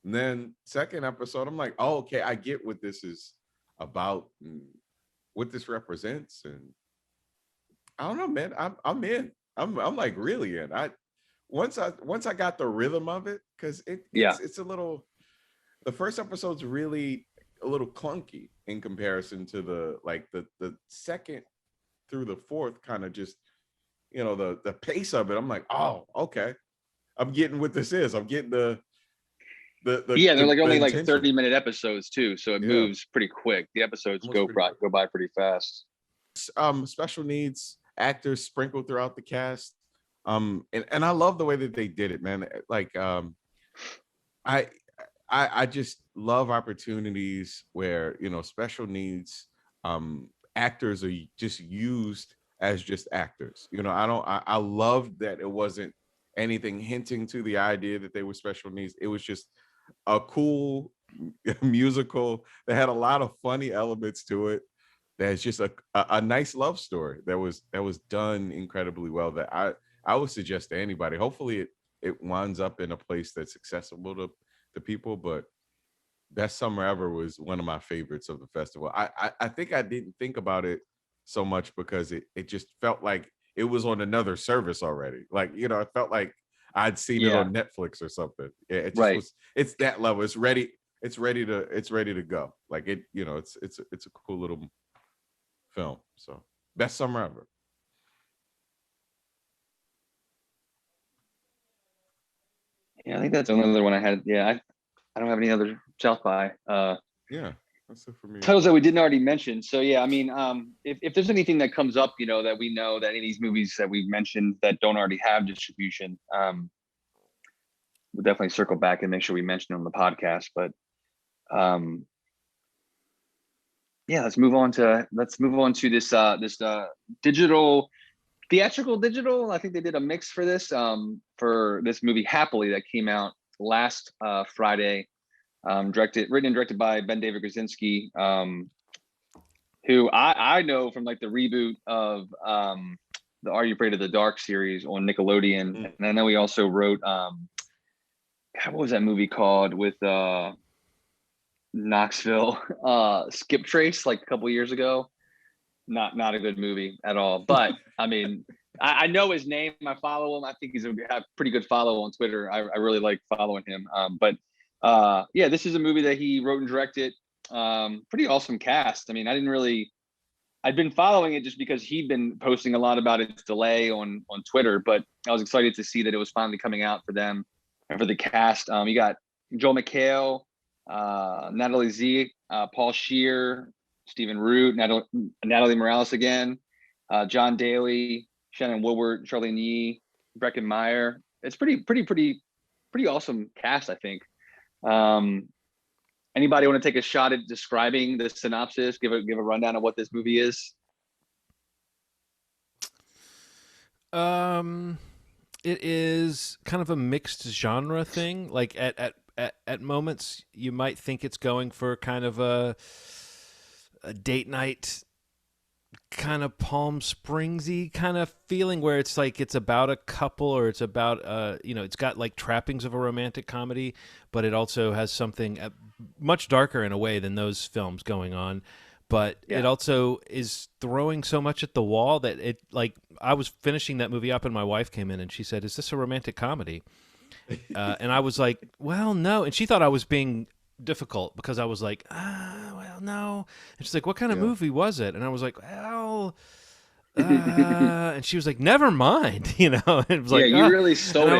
And then second episode, I'm like, oh, okay, I get what this is about and what this represents. And I don't know, man. I'm in. I'm like really in. Once I got the rhythm of it, because it's a little. The first episode's really a little clunky in comparison to the second through the fourth, kind of just, the pace of it. I'm like, oh, okay, I'm getting what this is. I'm getting the they're like only like intention. 30-minute episodes too, so it moves pretty quick. The episodes go by pretty fast. Special needs actors sprinkled throughout the cast. And I love the way that they did it, man. Like, I just love opportunities where, special needs actors are just used as just actors. I love that it wasn't anything hinting to the idea that they were special needs. It was just a cool musical that had a lot of funny elements to it. That's just a nice love story that was done incredibly well, that I would suggest to anybody. Hopefully it winds up in a place that's accessible to people, but Best Summer Ever was one of my favorites of the festival. I think I didn't think about it so much because it just felt like it was on another service already. Like, it felt like I'd seen it on Netflix or something. It just was, it's that level. It's ready to go. Like it's a cool little film. So Best Summer Ever. Yeah, I think that's another one I had. Yeah, I don't have any other South by. Yeah, that's it for me. Titles that we didn't already mention. So yeah, I mean, if there's anything that comes up, that we know that any of these movies that we've mentioned that don't already have distribution, we'll definitely circle back and make sure we mention them on the podcast. But yeah, let's move on to this theatrical digital. I think they did a mix for this movie Happily that came out last Friday. Written and directed by Ben David Krasinski, who I know from like the reboot of the Are You Afraid of the Dark series on Nickelodeon. And I know he also wrote what was that movie called with Knoxville, Skip Trace, like a couple years ago. Not a good movie at all. But I mean, I know his name. I follow him. I think he's a pretty good follow on Twitter. I really like following him. But yeah, this is a movie that he wrote and directed. Pretty awesome cast. I mean, I'd been following it just because he'd been posting a lot about its delay on Twitter, but I was excited to see that it was finally coming out for them and for the cast. You got Joel McHale, Natalie Z, Paul Scheer, Stephen Root, Natalie Morales again, John Daly, Shannon Woodward, Charlene Yee, Breckin Meyer. It's pretty awesome cast, I think. Anybody want to take a shot at describing the synopsis? Give a rundown of what this movie is. It is kind of a mixed genre thing. Like at moments you might think it's going for kind of a date night, kind of Palm Springsy kind of feeling, where it's like it's about a couple, or it's about it's got like trappings of a romantic comedy, but it also has something much darker in a way than those films going on. But it also is throwing so much at the wall that it, like, I was finishing that movie up and my wife came in and she said, "Is this a romantic comedy?" And I was like, "Well, no." And she thought I was being difficult because I was like, "Well, no." And she's like, "What kind of movie was it?" And I was like, "Well," and she was like, "Never mind," And it was like, you really stole it. And I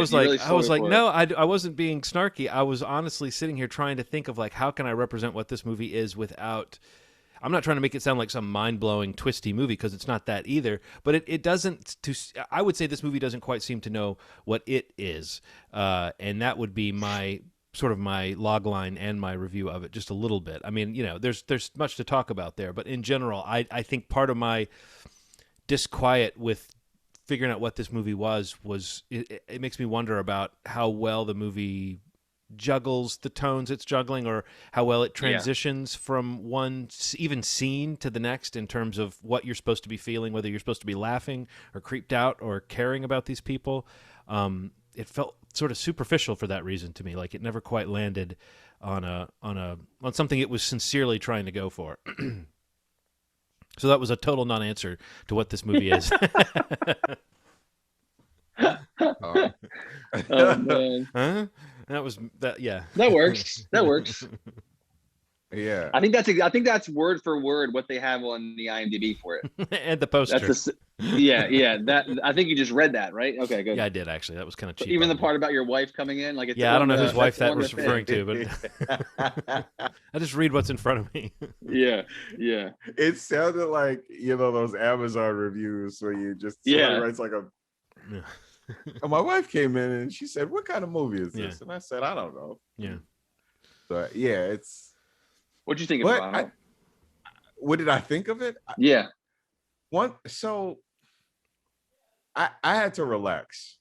was like, no, I wasn't being snarky. I was honestly sitting here trying to think of like, how can I represent what this movie is without. I'm not trying to make it sound like some mind-blowing, twisty movie, because it's not that either. But it doesn't. I would say this movie doesn't quite seem to know what it is, and that would be my sort of my log line and my review of it, just a little bit. I mean, there's much to talk about there, but in general, I think part of my disquiet with figuring out what this movie was it makes me wonder about how well the movie juggles the tones it's juggling, or how well it transitions from one even scene to the next in terms of what you're supposed to be feeling, whether you're supposed to be laughing or creeped out or caring about these people. It felt sort of superficial for that reason to me. Like it never quite landed on something it was sincerely trying to go for. So that was a total non-answer to what this movie is. Oh man. Huh? That was that. Yeah, that works. That works. Yeah, I think that's word for word what they have on the IMDb for it. And the poster. That I think you just read that, right? Okay, good. Yeah, I did actually. That was kind of cheap. Even the part about your wife coming in, like, it's I don't know whose wife that was referring to, but I just read what's in front of me. Yeah. it sounded like those Amazon reviews where you just somebody writes like a. And my wife came in and she said, "What kind of movie is this?" And I said, "I don't know." Yeah. But yeah, it's. What'd you think about it? What did I think of it? Yeah. So I had to relax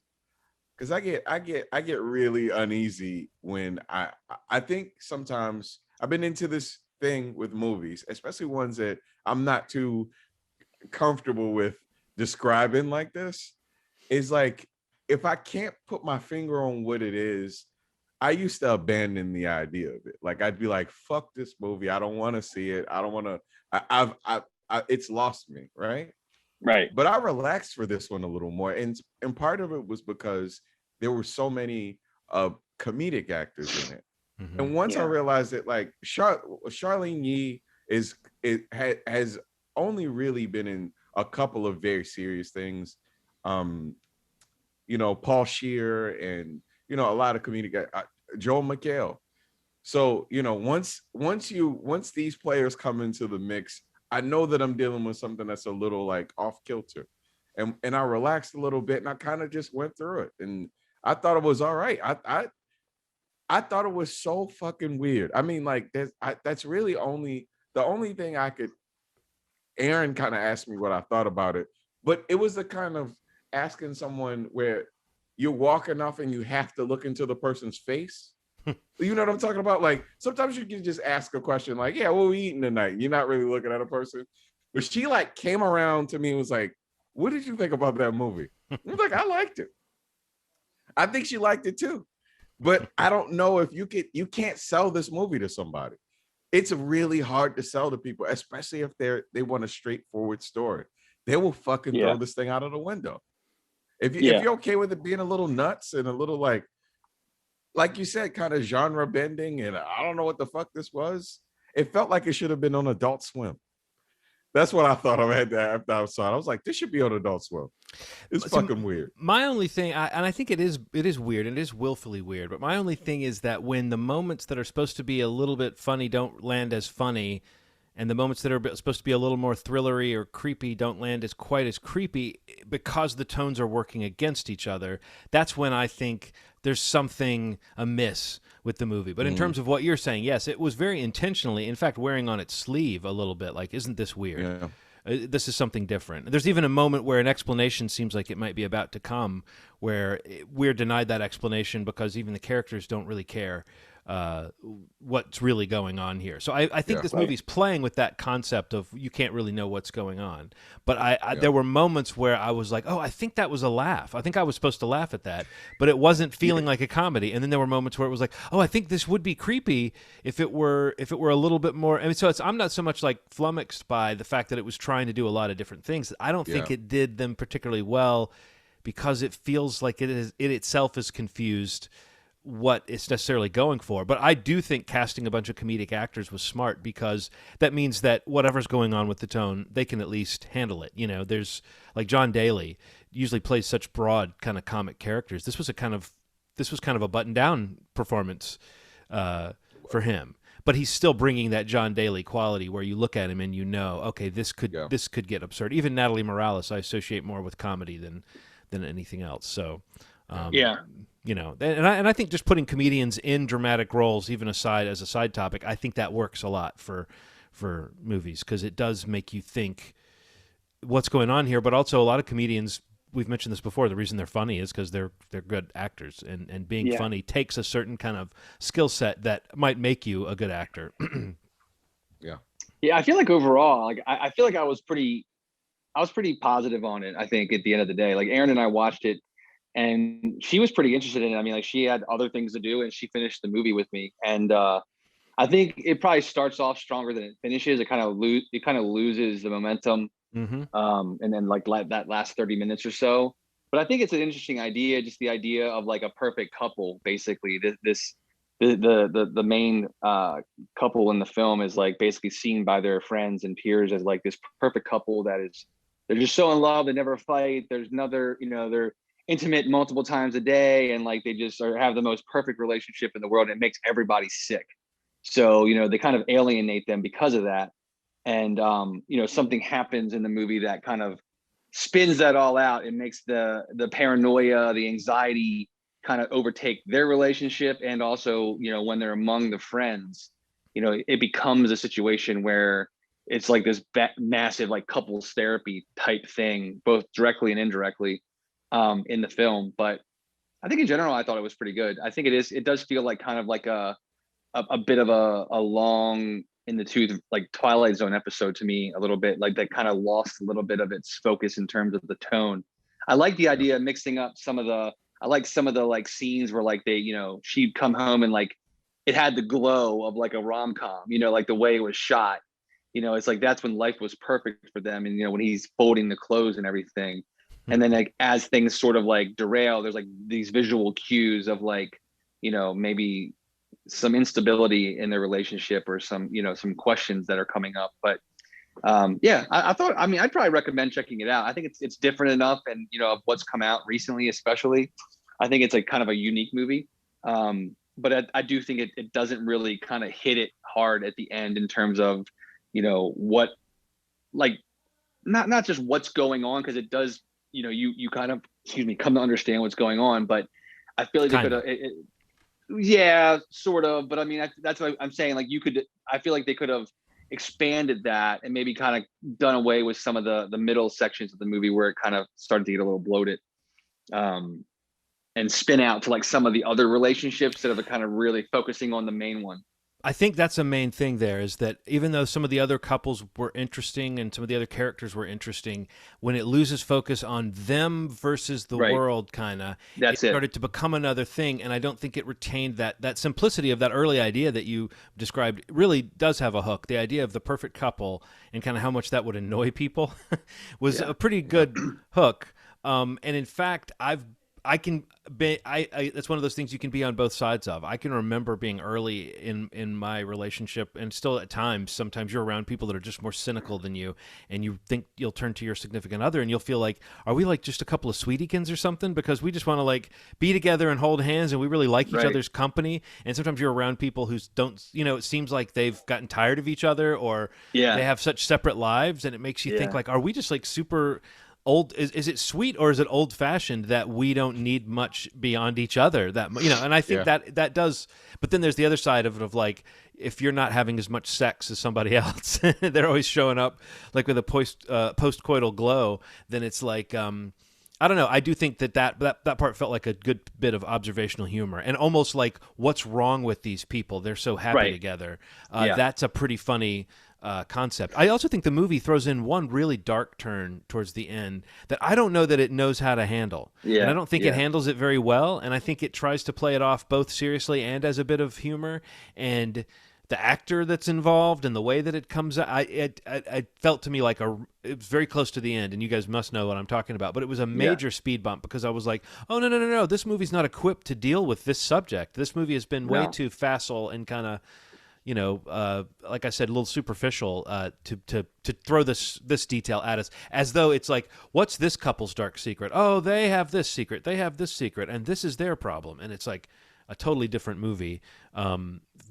because I get really uneasy when I think sometimes I've been into this thing with movies, especially ones that I'm not too comfortable with describing like this. Is like if I can't put my finger on what it is, I used to abandon the idea of it. Like I'd be like, "Fuck this movie! I don't want to see it. I don't want to. I've it's lost me." Right. But I relaxed for this one a little more, and part of it was because there were so many comedic actors in it. Mm-hmm. And once I realized that, like Charlene Yi has only really been in a couple of very serious things. Paul Scheer and a lot of comedic Joel McHale. So once these players come into the mix, I know that I'm dealing with something that's a little like off kilter, and I relaxed a little bit and I kind of just went through it, and I thought it was all right. I thought it was so fucking weird. I mean, like that's really the only thing I could. Aaron kind of asked me what I thought about it, but it was the kind of asking someone where you're walking off and you have to look into the person's face. You know what I'm talking about? Like sometimes you can just ask a question like, "Yeah, what are we eating tonight?" You're not really looking at a person. But she like came around to me and was like, "What did you think about that movie?" I was like, "I liked it." I think she liked it too. But I don't know if you can't sell this movie to somebody. It's really hard to sell to people, especially if they want a straightforward story. They will fucking throw this thing out of the window. If you're okay with it being a little nuts and a little like you said, kind of genre bending, and I don't know what the fuck this was. It felt like it should have been on Adult Swim. That's what I thought of after I saw it. I was like, this should be on Adult Swim. It's fucking weird. My only thing, and I think it is weird, and it is willfully weird, but my only thing is that when the moments that are supposed to be a little bit funny don't land as funny, and the moments that are supposed to be a little more thrillery or creepy don't land as quite as creepy because the tones are working against each other, that's when I think there's something amiss with the movie. But in terms of what you're saying, yes, it was very intentionally, in fact, wearing on its sleeve a little bit, like, isn't this weird? Yeah. This is something different. There's even a moment where an explanation seems like it might be about to come, where we're denied that explanation because even the characters don't really care what's really going on here. So I think this movie's playing with that concept of you can't really know what's going on. But there were moments where I was like, oh, I think that was a laugh. I think I was supposed to laugh at that, but it wasn't feeling like a comedy. And then there were moments where it was like, oh, I think this would be creepy if it were a little bit more. I mean, so I'm not so much like flummoxed by the fact that it was trying to do a lot of different things. I don't think it did them particularly well because it feels like it itself is confused what it's necessarily going for. But I do think casting a bunch of comedic actors was smart because that means that whatever's going on with the tone, they can at least handle it. There's like John Daly usually plays such broad kind of comic characters. This was kind of a button down performance for him. But he's still bringing that John Daly quality where you look at him and okay, this could get absurd. Even Natalie Morales I associate more with comedy than anything else. So and I think just putting comedians in dramatic roles, even as a side topic, I think that works a lot for movies because it does make you think what's going on here. But also, a lot of comedians we've mentioned this before. The reason they're funny is because they're good actors, and being funny takes a certain kind of skill set that might make you a good actor. Yeah, I feel like overall, like I feel like I was pretty positive on it. I think at the end of the day, like Erin and I watched it, and she was pretty interested in it. I mean, like she had other things to do, and she finished the movie with me. And I think it probably starts off stronger than it finishes. It kind of loses the momentum, and then like that last 30 minutes or so. But I think it's an interesting idea, just the idea of like a perfect couple, basically. The main couple in the film is like basically seen by their friends and peers as like this perfect couple they're just so in love, they never fight. There's another, they're intimate multiple times a day, and like they just have the most perfect relationship in the world, and it makes everybody sick. So they kind of alienate them because of that. And something happens in the movie that kind of spins that all out. It makes the paranoia, the anxiety kind of overtake their relationship. And also, when they're among the friends, it becomes a situation where it's like this massive like couples therapy type thing, both directly and indirectly in the film. But I think in general, I thought it was pretty good. I think it does feel like kind of like a bit of a long in the tooth, like Twilight Zone episode to me a little bit, like that kind of lost a little bit of its focus in terms of the tone. I like the idea of mixing up some of the like scenes where like they, she'd come home and like it had the glow of like a rom-com, like the way it was shot, it's like that's when life was perfect for them. And when he's folding the clothes and everything. And then like as things sort of like derail, there's like these visual cues of like, maybe some instability in their relationship or some questions that are coming up. But I thought, I'd probably recommend checking it out. I think it's different enough, and of what's come out recently, especially, I think it's a kind of a unique movie. But I do think it doesn't really kind of hit it hard at the end in terms of what, like, not just what's going on, because it does, you kind of come to understand what's going on. But I feel like they could have yeah, sort of. But I mean, that's what I'm saying. Like I feel like they could have expanded that and maybe kind of done away with some of the middle sections of the movie where it kind of started to get a little bloated, and spin out to like some of the other relationships instead of kind of really focusing on the main one. I think that's a main thing there, is that even though some of the other couples were interesting and some of the other characters were interesting, when it loses focus on them versus the world, it started to become another thing. And I don't think it retained that simplicity of that early idea that you described. It really does have a hook. The idea of the perfect couple and kind of how much that would annoy people was a pretty good hook. And in fact, that's one of those things you can be on both sides of. I can remember being early in my relationship, and still at times, sometimes you're around people that are just more cynical than you, and you think you'll turn to your significant other and you'll feel like, are we like just a couple of sweetiekins or something? Because we just want to like be together and hold hands, and we really like each other's company. And sometimes you're around people who don't, it seems like they've gotten tired of each other, or they have such separate lives, and it makes you think like, are we just like super old? Is it sweet, or is it old fashioned that we don't need much beyond each other? That and I think that does. But then there's the other side of it, of like, if you're not having as much sex as somebody else, they're always showing up like with a post-coital glow. Then it's like, I don't know. I do think that part felt like a good bit of observational humor, and almost like, what's wrong with these people? They're so happy together. That's a pretty funny concept. I also think the movie throws in one really dark turn towards the end that I don't know that it knows how to handle. And I don't think it handles it very well. And I think it tries to play it off both seriously and as a bit of humor. And the actor that's involved and the way that it comes out, it felt to me like it was very close to the end, and you guys must know what I'm talking about. But it was a major speed bump, because I was like, oh, no, this movie's not equipped to deal with this subject. This movie has been way too facile and kind of, like I said, a little superficial to throw this detail at us, as though it's like, what's this couple's dark secret? Oh, they have this secret, and this is their problem. And it's like a totally different movie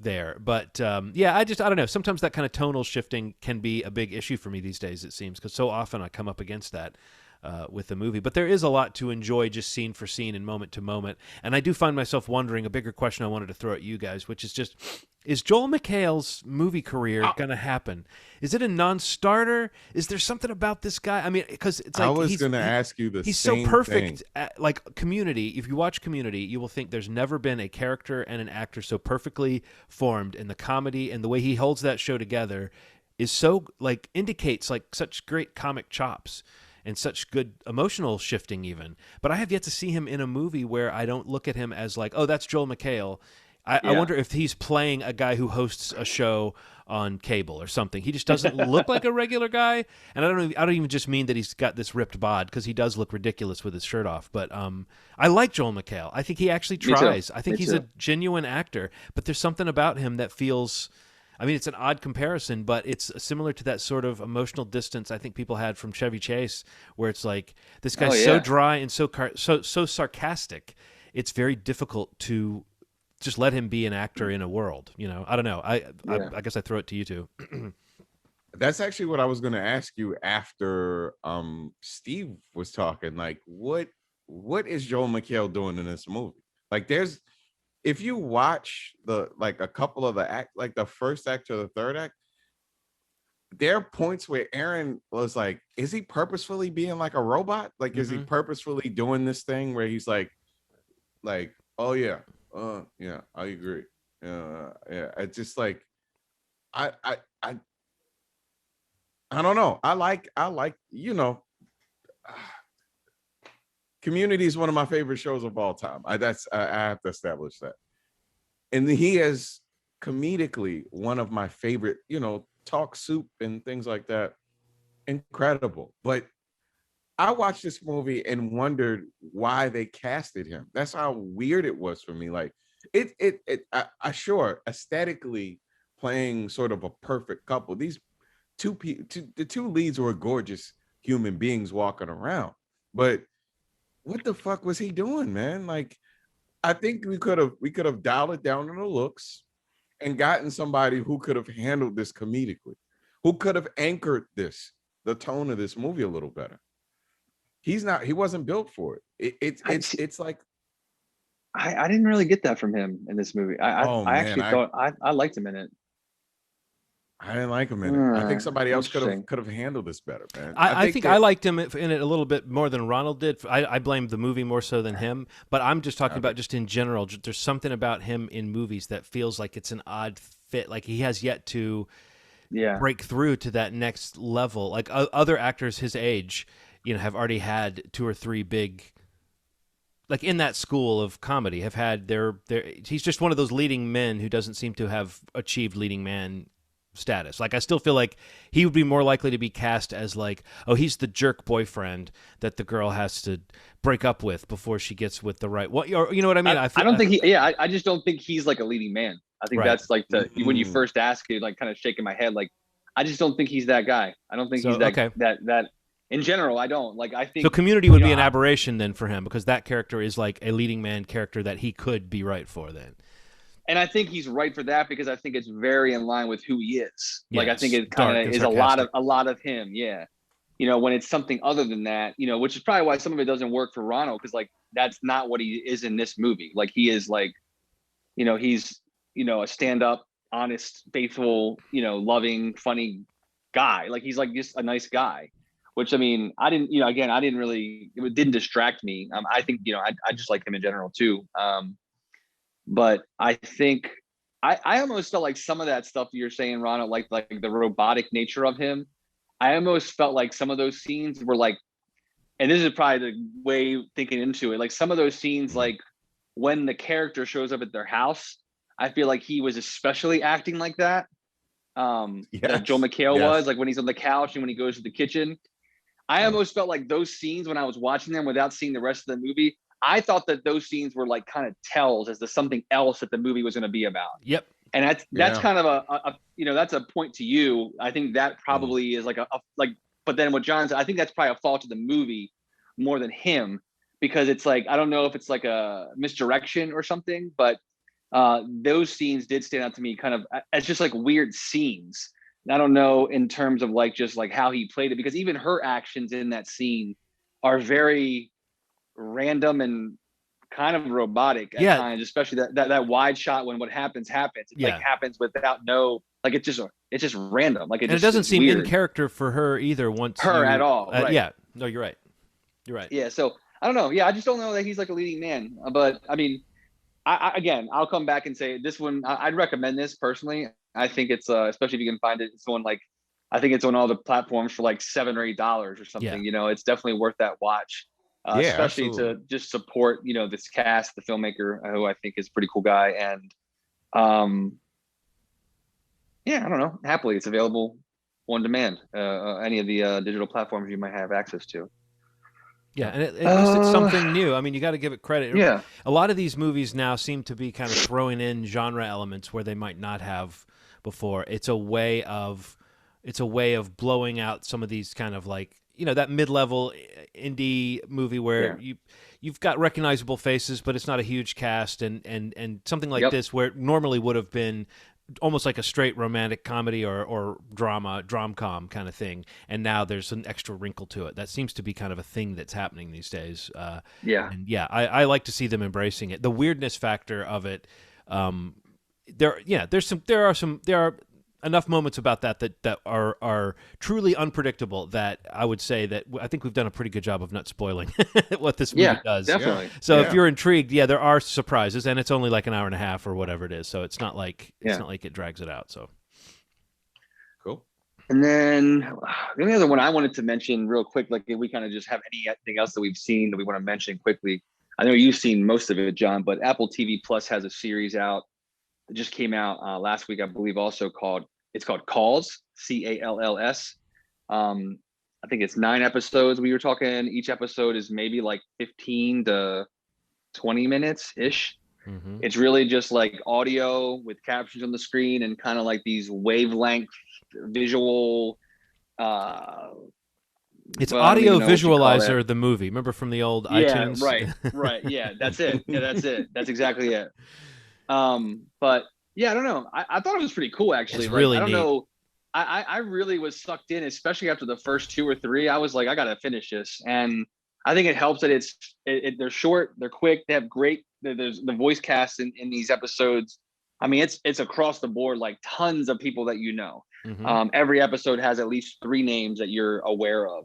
there. But I don't know. Sometimes that kind of tonal shifting can be a big issue for me these days, it seems, because so often I come up against that. with the movie. But there is a lot to enjoy just scene for scene and moment to moment. And I do find myself wondering, a bigger question I wanted to throw at you guys, which is just, is Joel McHale's movie career going to happen? Is it a non-starter? Is there something about this guy? I mean, because it's like, I was going to ask you the he's same so perfect thing. at, like, Community. If you watch Community, you will think there's never been a character and an actor so perfectly formed, in the comedy and the way he holds that show together is so, like, indicates like such great comic chops and such good emotional shifting even. But I have yet to see him in a movie where I don't look at him as like, oh, that's Joel McHale. I wonder if he's playing a guy who hosts a show on cable or something. He just doesn't look like a regular guy. And I don't even just mean that he's got this ripped bod, because he does look ridiculous with his shirt off. But I like Joel McHale. I think he actually tries. I think he's a genuine actor. But there's something about him that feels, I mean, it's an odd comparison, but it's similar to that sort of emotional distance I think people had from Chevy Chase, where it's like, this guy's so dry and so sarcastic. It's very difficult to just let him be an actor in a world, you know. I don't know. I guess I throw it to you two. That's actually what I was going to ask you after Steve was talking. Like, what is Joel McHale doing in this movie? Like, if you watch a couple of the act, like the first act or the third act, there are points where Aaron was like, is he purposefully being like a robot? Like, is he purposefully doing this thing where he's like, oh yeah, yeah, I agree. Yeah, it's just like, I don't know. I like, you know, Community is one of my favorite shows of all time. I have to establish that. And he is comedically one of my favorite, you know, Talk Soup and things like that. Incredible. But I watched this movie and wondered why they casted him. That's how weird it was for me. Like, I sure, aesthetically playing sort of a perfect couple. These the two leads were gorgeous human beings walking around. But what the fuck was he doing, man? Like, I think we could have dialed it down on the looks and gotten somebody who could have handled this comedically, who could have anchored the tone of this movie a little better. He wasn't built for it. It's like, I didn't really get that from him in this movie. I actually thought I liked him in it. I didn't like him in it. I think somebody else could have handled this better, man. I think I liked him in it a little bit more than Ronald did. I blame the movie more so than him. But I'm just talking about just in general. There's something about him in movies that feels like it's an odd fit. Like he has yet to break through to that next level. Like other actors his age, you know, have already had 2 or 3 big, like in that school of comedy, have had their. He's just one of those leading men who doesn't seem to have achieved leading man status. Like, I still feel like he would be more likely to be cast as like, oh, he's the jerk boyfriend that the girl has to break up with before she gets with the right. What, you know what I mean? I don't think I just don't think he's like a leading man. I think that's like when you first ask it, like kind of shaking my head, like I just don't think he's that guy. I don't think he's that in general. I don't like. I think so. Community would be an aberration then for him, because that character is like a leading man character that he could be right for then. And I think he's right for that because I think it's very in line with who he is. Yeah, like I think it kind of is a lot of him. Yeah. You know, when it's something other than that, you know, which is probably why some of it doesn't work for Ronald, because like that's not what he is in this movie. Like he is like, you know, he's, you know, a stand-up, honest, faithful, you know, loving, funny guy. Like he's like just a nice guy. Which I mean, I didn't really, it didn't distract me. I think, you know, I just like him in general too. But I think I almost felt like some of that stuff you're saying, Ronald, like the robotic nature of him. I almost felt like some of those scenes were like, and this is probably the way thinking into it, like some of those scenes, like when the character shows up at their house, I feel like he was especially acting like that. That Joel McHale was, like when he's on the couch and when he goes to the kitchen. I almost felt like those scenes when I was watching them without seeing the rest of the movie, I thought that those scenes were like kind of tells as to something else that the movie was going to be about. Yep. And that's kind of a you know, that's a point to you. I think that probably is like but then what John said, I think that's probably a fault of the movie more than him, because it's like, I don't know if it's like a misdirection or something, but those scenes did stand out to me kind of as just like weird scenes. I don't know in terms of like just like how he played it, because even her actions in that scene, are very random and kind of robotic at times, especially that wide shot when what happens. It like happens without it's just random. Like it doesn't seem weird. in character for her either. At all. Right. Yeah. No, you're right. You're right. Yeah. So I don't know. Yeah, I just don't know that he's like a leading man. But I mean, again, I'll come back and say this one. I'd recommend this personally. I think it's especially if you can find it. It's on I think it's on all the platforms for like $7 or $8 or something. You know, it's definitely worth that watch. Especially absolutely. To just support, this cast, the filmmaker, who I think is a pretty cool guy. And I don't know. Happily, it's available on demand. Any of the digital platforms you might have access to. Yeah, and at least it's something new. I mean, you got to give it credit. Yeah. A lot of these movies now seem to be kind of throwing in genre elements where they might not have before. It's a way of blowing out some of these kind of like, that mid-level indie movie where you've got recognizable faces, but it's not a huge cast, and something like this where it normally would have been almost like a straight romantic comedy or drom-com kind of thing, and now there's an extra wrinkle to it. That seems to be kind of a thing that's happening these days. I like to see them embracing it. The weirdness factor of it, there are enough moments about that are truly unpredictable that I would say that I think we've done a pretty good job of not spoiling what this movie does. Definitely. So if you're intrigued, there are surprises, and it's only like an hour and a half or whatever it is. So it's not like it drags it out. So cool. And then the only other one I wanted to mention real quick, like if we kind of just have anything else that we've seen that we want to mention quickly. I know you've seen most of it, John, but Apple TV Plus has a series out. It just came out last week, I believe, also called Calls, CALLS. I think it's 9 episodes. We were talking, each episode is maybe like 15 to 20 minutes ish. Mm-hmm. It's really just like audio with captions on the screen and kind of like these wavelength visual. It's audio visualizer, the movie. Remember from the old iTunes? Right. Yeah, that's it. That's exactly it. But yeah, I don't know. I thought it was pretty cool, actually. It's really I don't neat. know. I really was sucked in, especially after the first 2 or 3. I was like, I gotta finish this, and I think it helps that they're short, they're quick, they have great. There's the voice cast in these episodes. I mean, it's across the board, like tons of people that you know. Mm-hmm. Every episode has at least 3 names that you're aware of.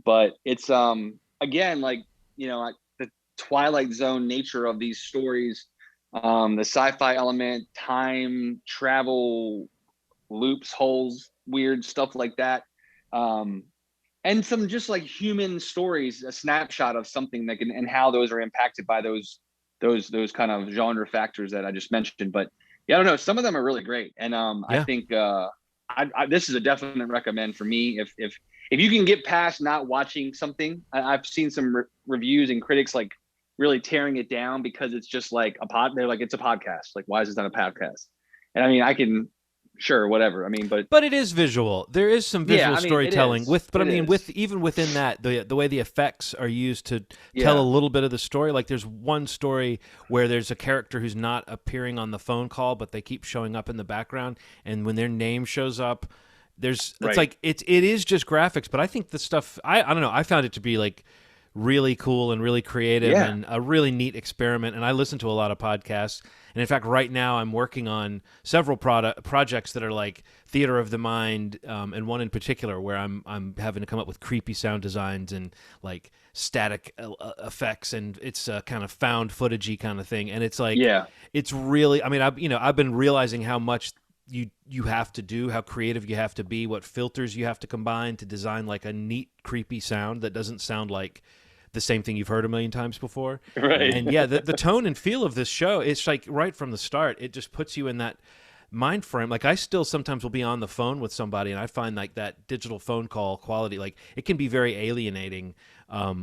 But it's again, like the Twilight Zone nature of these stories. The sci-fi element, time travel, loops, holes, weird stuff like that, and some just like human stories, a snapshot of something that can, and how those are impacted by those kind of genre factors that I just mentioned. But yeah, I don't know, some of them are really great, and I think this is a definite recommend for me. If you can get past not watching something, I've seen some reviews and critics like really tearing it down because it's just like they're like, it's a podcast. Like, why is this not a podcast? And I mean, I can, sure, whatever. I mean, but it is visual. There is some visual storytelling even within that, the way the effects are used to tell a little bit of the story. Like there's one story where there's a character who's not appearing on the phone call, but they keep showing up in the background. And when their name shows up, it's like, it is just graphics, but I think the stuff, I don't know. I found it to be like really cool and really creative and a really neat experiment. And I listen to a lot of podcasts. And in fact, right now I'm working on several projects that are like theater of the mind, and one in particular where I'm having to come up with creepy sound designs and like static effects, and it's a kind of found footagey kind of thing. And it's like, it's really, I mean, I've been realizing how much you have to do, how creative you have to be, what filters you have to combine to design like a neat, creepy sound that doesn't sound like the same thing you've heard a million times before. Right. And the tone and feel of this show, it's like right from the start, it just puts you in that mind frame. Like I still sometimes will be on the phone with somebody and I find like that digital phone call quality, like it can be very alienating. I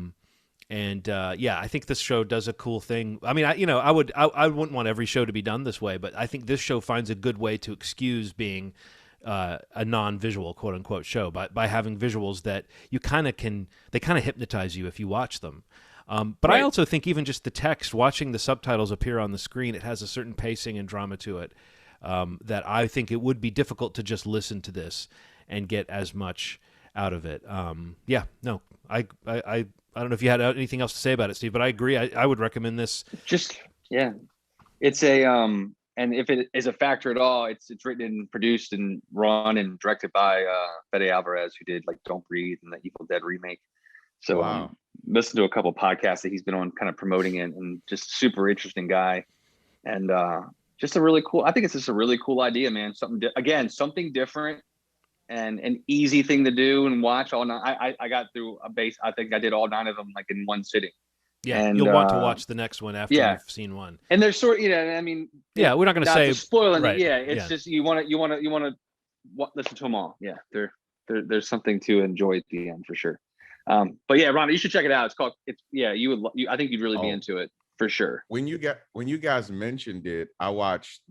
think this show does a cool thing. I mean, I wouldn't want every show to be done this way, but I think this show finds a good way to excuse being a non-visual quote unquote show by having visuals that they kind of hypnotize you if you watch them. But I also think even just the text, watching the subtitles appear on the screen, it has a certain pacing and drama to it that I think it would be difficult to just listen to this and get as much out of it. I don't know if you had anything else to say about it, Steve, but I agree. I would recommend this. It's a and if it is a factor at all, it's written and produced and run and directed by Fede Alvarez, who did like Don't Breathe and the Evil Dead remake. So Wow. Listen to a couple podcasts that he's been on, kind of promoting it, and just super interesting guy, and just a really cool. I think it's just a really cool idea, man. Something different and an easy thing to do and watch all night. I got through I think I did all 9 of them like in one sitting. Yeah, and you'll want to watch the next one after you've seen one. And there's I mean, we're not going to say spoiling it. Yeah, it's just you want to listen to them all. Yeah, there's something to enjoy at the end for sure. But yeah, Ron, you should check it out. I think you'd really be into it for sure. When you guys mentioned it, I watched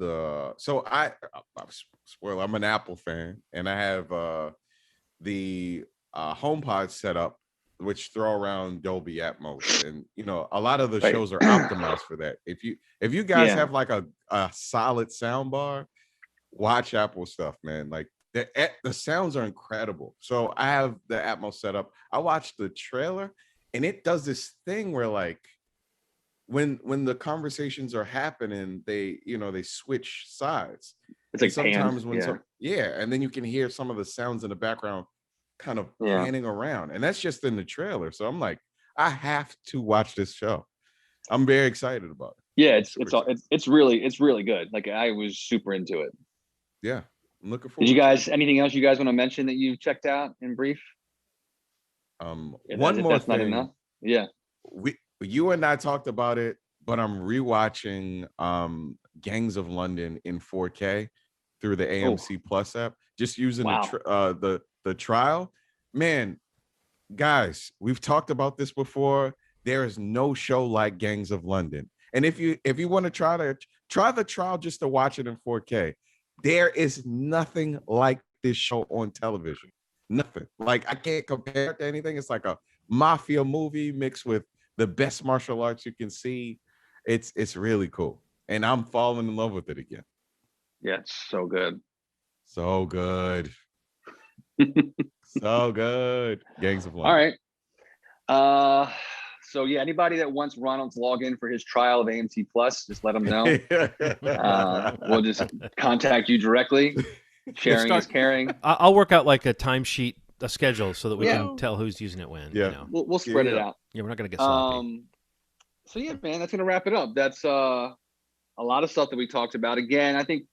spoiler, I'm an Apple fan, and I have the HomePod set up, which throw around Dolby Atmos, and a lot of the shows are optimized for that. If you guys have like a solid sound bar, watch Apple stuff, man. Like the sounds are incredible. So I have the Atmos set up. I watched the trailer, and it does this thing where like when the conversations are happening, they switch sides. It's like sometimes and then you can hear some of the sounds in the background kind of panning around, and that's just in the trailer. So I'm like, I have to watch this show. I'm very excited about it. Yeah, it's really good. Like I was super into it. Yeah, I'm looking forward. Did you guys anything else you guys want to mention that you checked out in brief? One more thing. Not enough. Yeah, you and I talked about it, but I'm rewatching Gangs of London in 4K through the AMC Plus app, just using the trial. Man, guys, we've talked about this before. There is no show like Gangs of London. And if you want to try the trial just to watch it in 4K, there is nothing like this show on television. Nothing. Like I can't compare it to anything. It's like a mafia movie mixed with the best martial arts you can see. It's really cool. And I'm falling in love with it again. Yeah, it's so good. So good. So good. Gangs of London. All right. So yeah, anybody that wants Ronald's login for his trial of AMC Plus, just let him know. We'll just contact you directly. Sharing is caring. I'll work out like a timesheet, a schedule, so that we can tell who's using it when. Yeah, we'll spread it out. Yeah, we're not gonna get sloppy. So yeah, man, that's gonna wrap it up. That's a lot of stuff that we talked about. Again, I think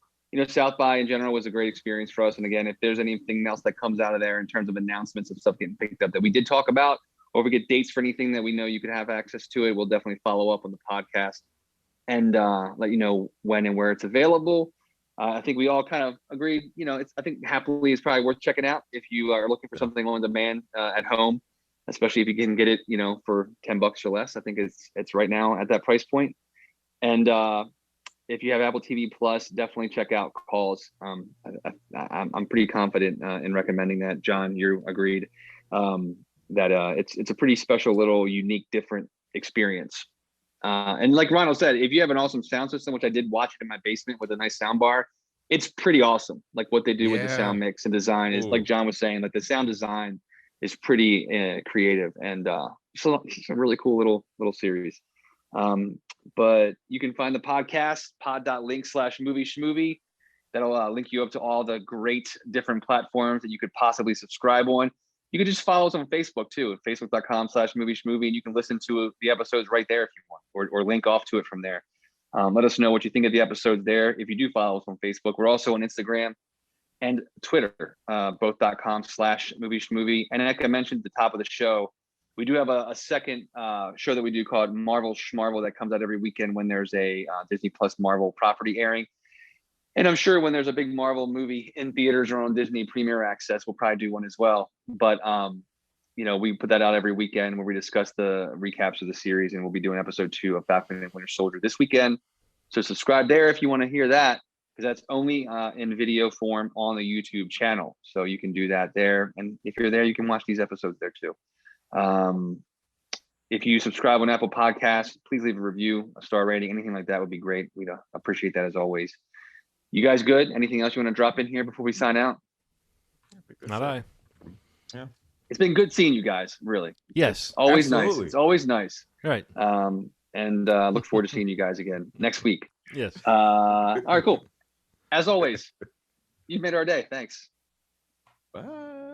South by in general was a great experience for us. And again, if there's anything else that comes out of there in terms of announcements of stuff getting picked up that we did talk about, or if we get dates for anything that we know you could have access to it, we'll definitely follow up on the podcast and let you know when and where it's available. I think we all kind of agreed, I think Happily is probably worth checking out if you are looking for something on demand at home, especially if you can get it, for $10 or less. I think it's right now at that price point. And if you have Apple TV Plus, definitely check out Calls. I'm pretty confident in recommending that. John, you agreed that it's a pretty special, little, unique, different experience. And like Ronald said, if you have an awesome sound system, which I did watch it in my basement with a nice sound bar, it's pretty awesome. Like what they do with the sound mix and design is, like John was saying, like the sound design is pretty creative, and so it's a really cool little series. But you can find the podcast pod.link/movie schmovie. That'll link you up to all the great different platforms that you could possibly subscribe on. You can just follow us on Facebook too, at facebook.com/movie schmovie, and you can listen to the episodes right there if you want, or link off to it from there. Let us know what you think of the episodes there. If you do follow us on Facebook, we're also on Instagram and Twitter, both.com/movie schmovie. And like I mentioned at the top of the show, we do have a second show that we do called Marvel Schmarvel that comes out every weekend when there's a Disney Plus Marvel property airing. And I'm sure when there's a big Marvel movie in theaters or on Disney Premier Access, we'll probably do one as well. But, we put that out every weekend where we discuss the recaps of the series, and we'll be doing episode 2 of Falcon and Winter Soldier this weekend. So subscribe there if you want to hear that, because that's only in video form on the YouTube channel. So you can do that there. And if you're there, you can watch these episodes there too. If you subscribe on Apple Podcasts, please leave a review, a star rating, anything like that would be great. We'd appreciate that as always. You guys good? Anything else you want to drop in here before we sign out? Not I. Yeah. It's been good seeing you guys, really. Yes. It's always Absolutely. nice. It's always nice. Right. And look forward to seeing you guys again next week. Yes. All right, cool. As always, you've made our day. Thanks. Bye.